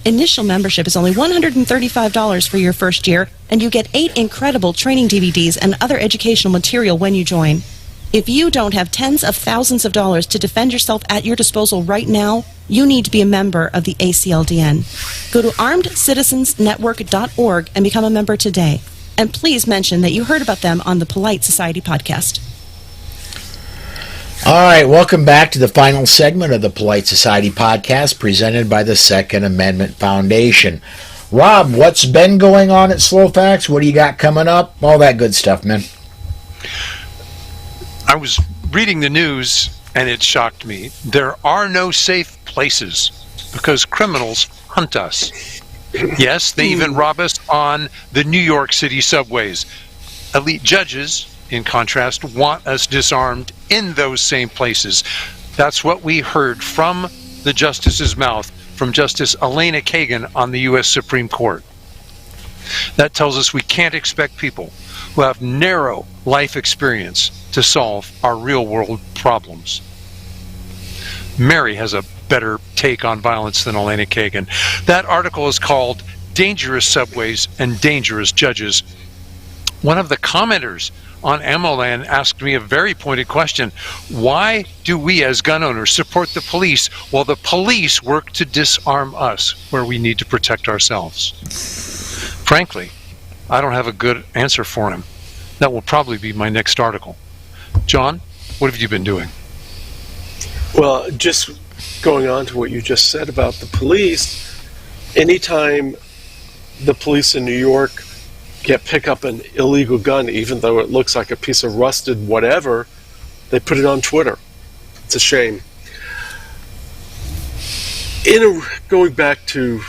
Initial membership is only $135 for your first year, and you get 8 incredible training DVDs and other educational material when you join. If you don't have tens of thousands of dollars to defend yourself at your disposal right now, you need to be a member of the ACLDN. Go to armedcitizensnetwork.org and become a member today. And please mention that you heard about them on the Polite Society podcast. All right, welcome back to the final segment of the Polite Society podcast presented by the Second Amendment Foundation. Rob, what's been going on at Slowfax? What do you got coming up? All that good stuff, man. I was reading the news and it shocked me. There are no safe places because criminals hunt us. Yes, they even rob us on the New York City subways. Elite judges, in contrast, want us disarmed in those same places. That's what we heard from the justice's mouth, from Justice Elena Kagan on the U.S. Supreme Court. That tells us we can't expect people who have narrow life experience to solve our real-world problems. Mary has a better take on violence than Elena Kagan. That article is called Dangerous Subways and Dangerous Judges. One of the commenters on AmmoLand asked me a very pointed question. Why do we as gun owners support the police while the police work to disarm us where we need to protect ourselves? Frankly, I don't have a good answer for him. That will probably be my next article. John, what have you been doing? Well, just going on to what you just said about the police, anytime the police in New York pick up an illegal gun, even though it looks like a piece of rusted whatever, they put it on Twitter. It's a shame. Going back to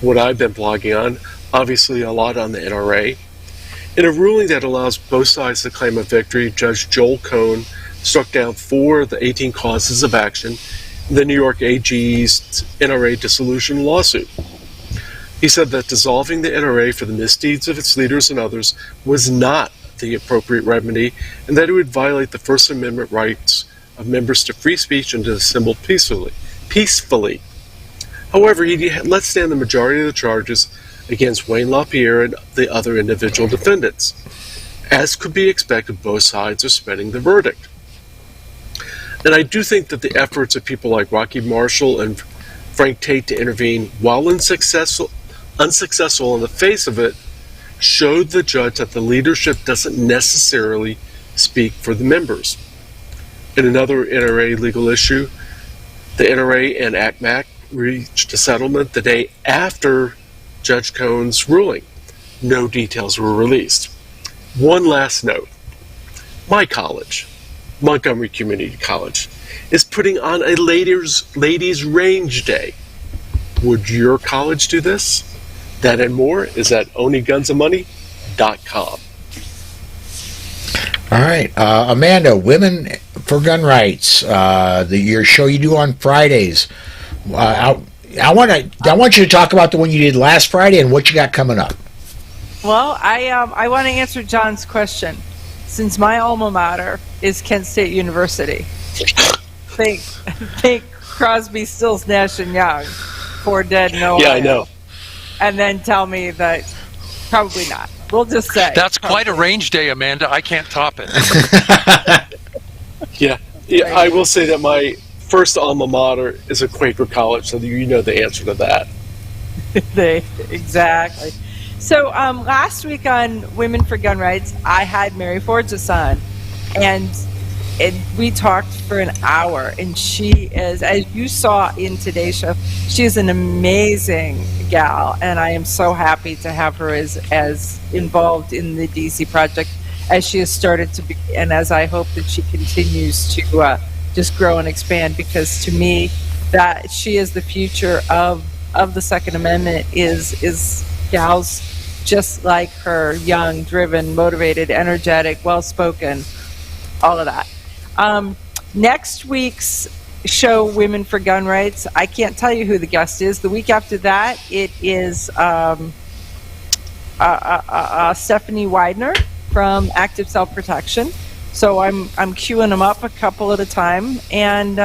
what I've been blogging on, obviously a lot on the NRA. In a ruling that allows both sides to claim a victory, Judge Joel Cohn struck down 4 of the 18 causes of action in the New York AG's NRA dissolution lawsuit. He said that dissolving the NRA for the misdeeds of its leaders and others was not the appropriate remedy, and that it would violate the First Amendment rights of members to free speech and to assemble peacefully. However, he let stand the majority of the charges against Wayne LaPierre and the other individual defendants. As could be expected, both sides are spreading the verdict. And I do think that the efforts of people like Rocky Marshall and Frank Tate to intervene, while unsuccessful in the face of it, showed the judge that the leadership doesn't necessarily speak for the members. In another NRA legal issue, the NRA and ACMAC reached a settlement the day after Judge Cohn's ruling. No details were released. One last note. My college, Montgomery Community College, is putting on a ladies' range day. Would your college do this? That and more is at onlygunsandmoney.com. All right, Amanda, Women for Gun Rights, your show you do on Fridays. I want you to talk about the one you did last Friday and what you got coming up. Well, I want to answer John's question. Since my alma mater is Kent State University, think Crosby, Stills, Nash and Young, Four Dead, No. Yeah, I know. And then tell me that probably not. We'll just say that's quite a range day, Amanda. I can't top it. Yeah, I will say that my first alma mater is a Quaker college, so you know the answer to that. Exactly. So last week on Women for Gun Rights, I had Mary Forgues on, and we talked for an hour, and she is, as you saw in today's show, she is an amazing gal, and I am so happy to have her as involved in the DC project as she has started to be, and as I hope that she continues to just grow and expand, because to me, that she is the future of the Second Amendment is gals just like her, young, driven, motivated, energetic, well-spoken, all of that. Next week's show, Women for Gun Rights, I can't tell you who the guest is. The week after that, it is Stephanie Widener from Active Self-Protection. So I'm queuing them up a couple at a time. And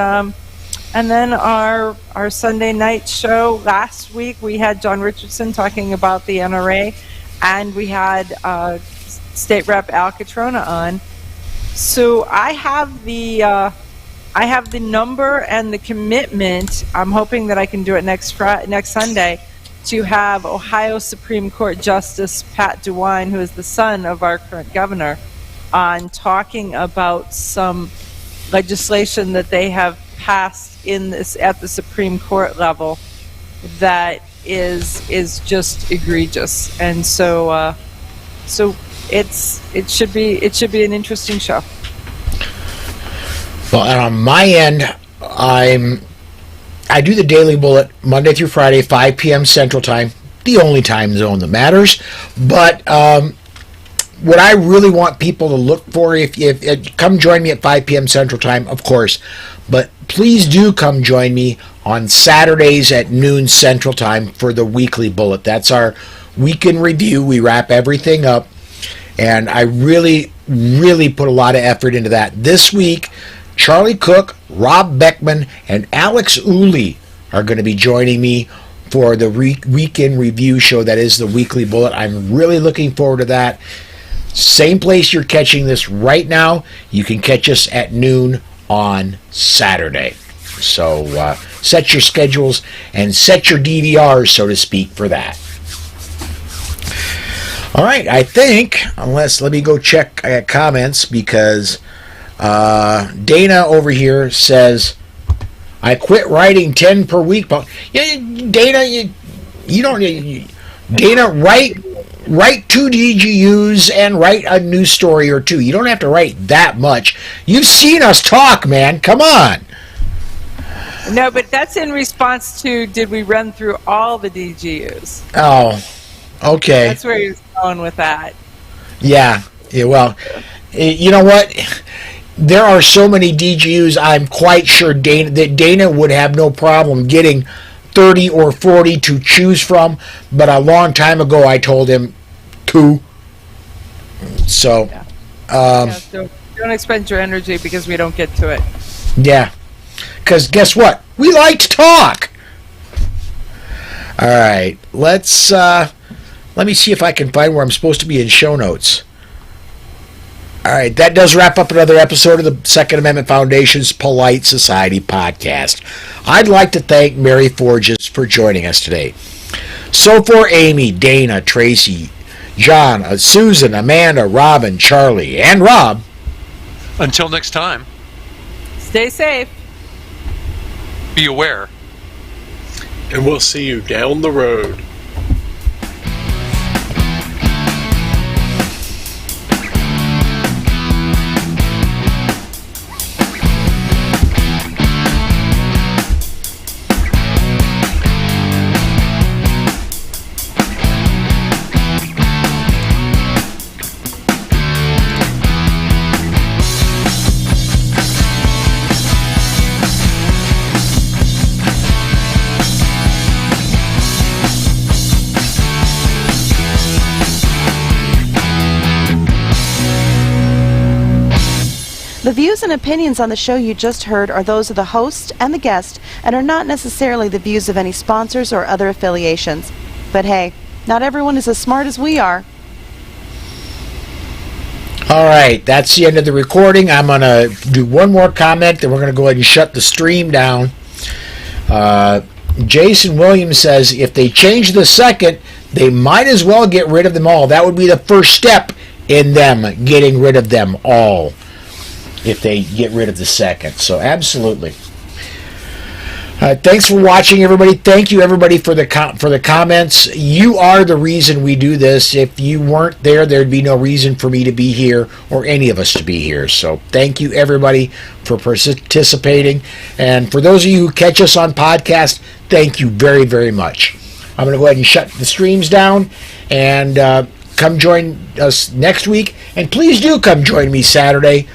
then our Sunday night show, last week we had John Richardson talking about the NRA, and we had State Rep Al Catrona on. So I have the number and the commitment. I'm hoping that I can do it next Sunday, to have Ohio Supreme Court Justice Pat DeWine, who is the son of our current governor, on talking about some legislation that they have passed at the Supreme Court level that is just egregious, and so it should be an interesting show. Well, and on my end, I do the Daily Bullet Monday through Friday, 5 p.m. Central Time, the only time zone that matters. But what I really want people to look for, if come join me at 5 p.m. Central Time, of course, but please do come join me on Saturdays at noon Central Time for the weekly bullet. That's our weekend review. We wrap everything up, and I really, really put a lot of effort into that. This week, Charlie Cook, Rob Beckman, and Alex Uli are going to be joining me for the weekend review show that is the weekly bullet. I'm really looking forward to that. Same place you're catching this right now, you can catch us at noon on Saturday. So set your schedules and set your DVRs, so to speak, for that. All right, I think, let me go check comments, because Dana over here says, I quit writing 10 per week. But yeah, Dana, you don't. Dana, write 2 DGUs and write a news story or 2. You don't have to write that much. You've seen us talk, man. Come on. No, but that's in response to, did we run through all the DGUs? Oh, okay. That's where you're going with that. Yeah, well, you know what? There are so many DGUs, I'm quite sure Dana would have no problem getting 30 or 40 to choose from, but a long time ago I told him 2. So, don't expend your energy because we don't get to it. Yeah, because guess what? We like to talk. All right, let me see if I can find where I'm supposed to be in show notes. All right, that does wrap up another episode of the Second Amendment Foundation's Polite Society podcast. I'd like to thank Mary Forgues for joining us today. So for Amy, Dana, Tracy, John, Susan, Amanda, Robin, Charlie, and Rob. Until next time. Stay safe. Be aware. And we'll see you down the road. The views and opinions on the show you just heard are those of the host and the guest and are not necessarily the views of any sponsors or other affiliations. But hey, not everyone is as smart as we are. All right, that's the end of the recording. I'm going to do one more comment, then we're going to go ahead and shut the stream down. Jason Williams says, if they change the second, they might as well get rid of them all. That would be the first step in them getting rid of them all, if they get rid of the second. So absolutely. Thanks for watching, everybody. Thank you, everybody, for the comments. You are the reason we do this. If you weren't there, there'd be no reason for me to be here or any of us to be here. So thank you, everybody, for participating. And for those of you who catch us on podcast, thank you very, very much. I'm going to go ahead and shut the streams down and come join us next week. And please do come join me Saturday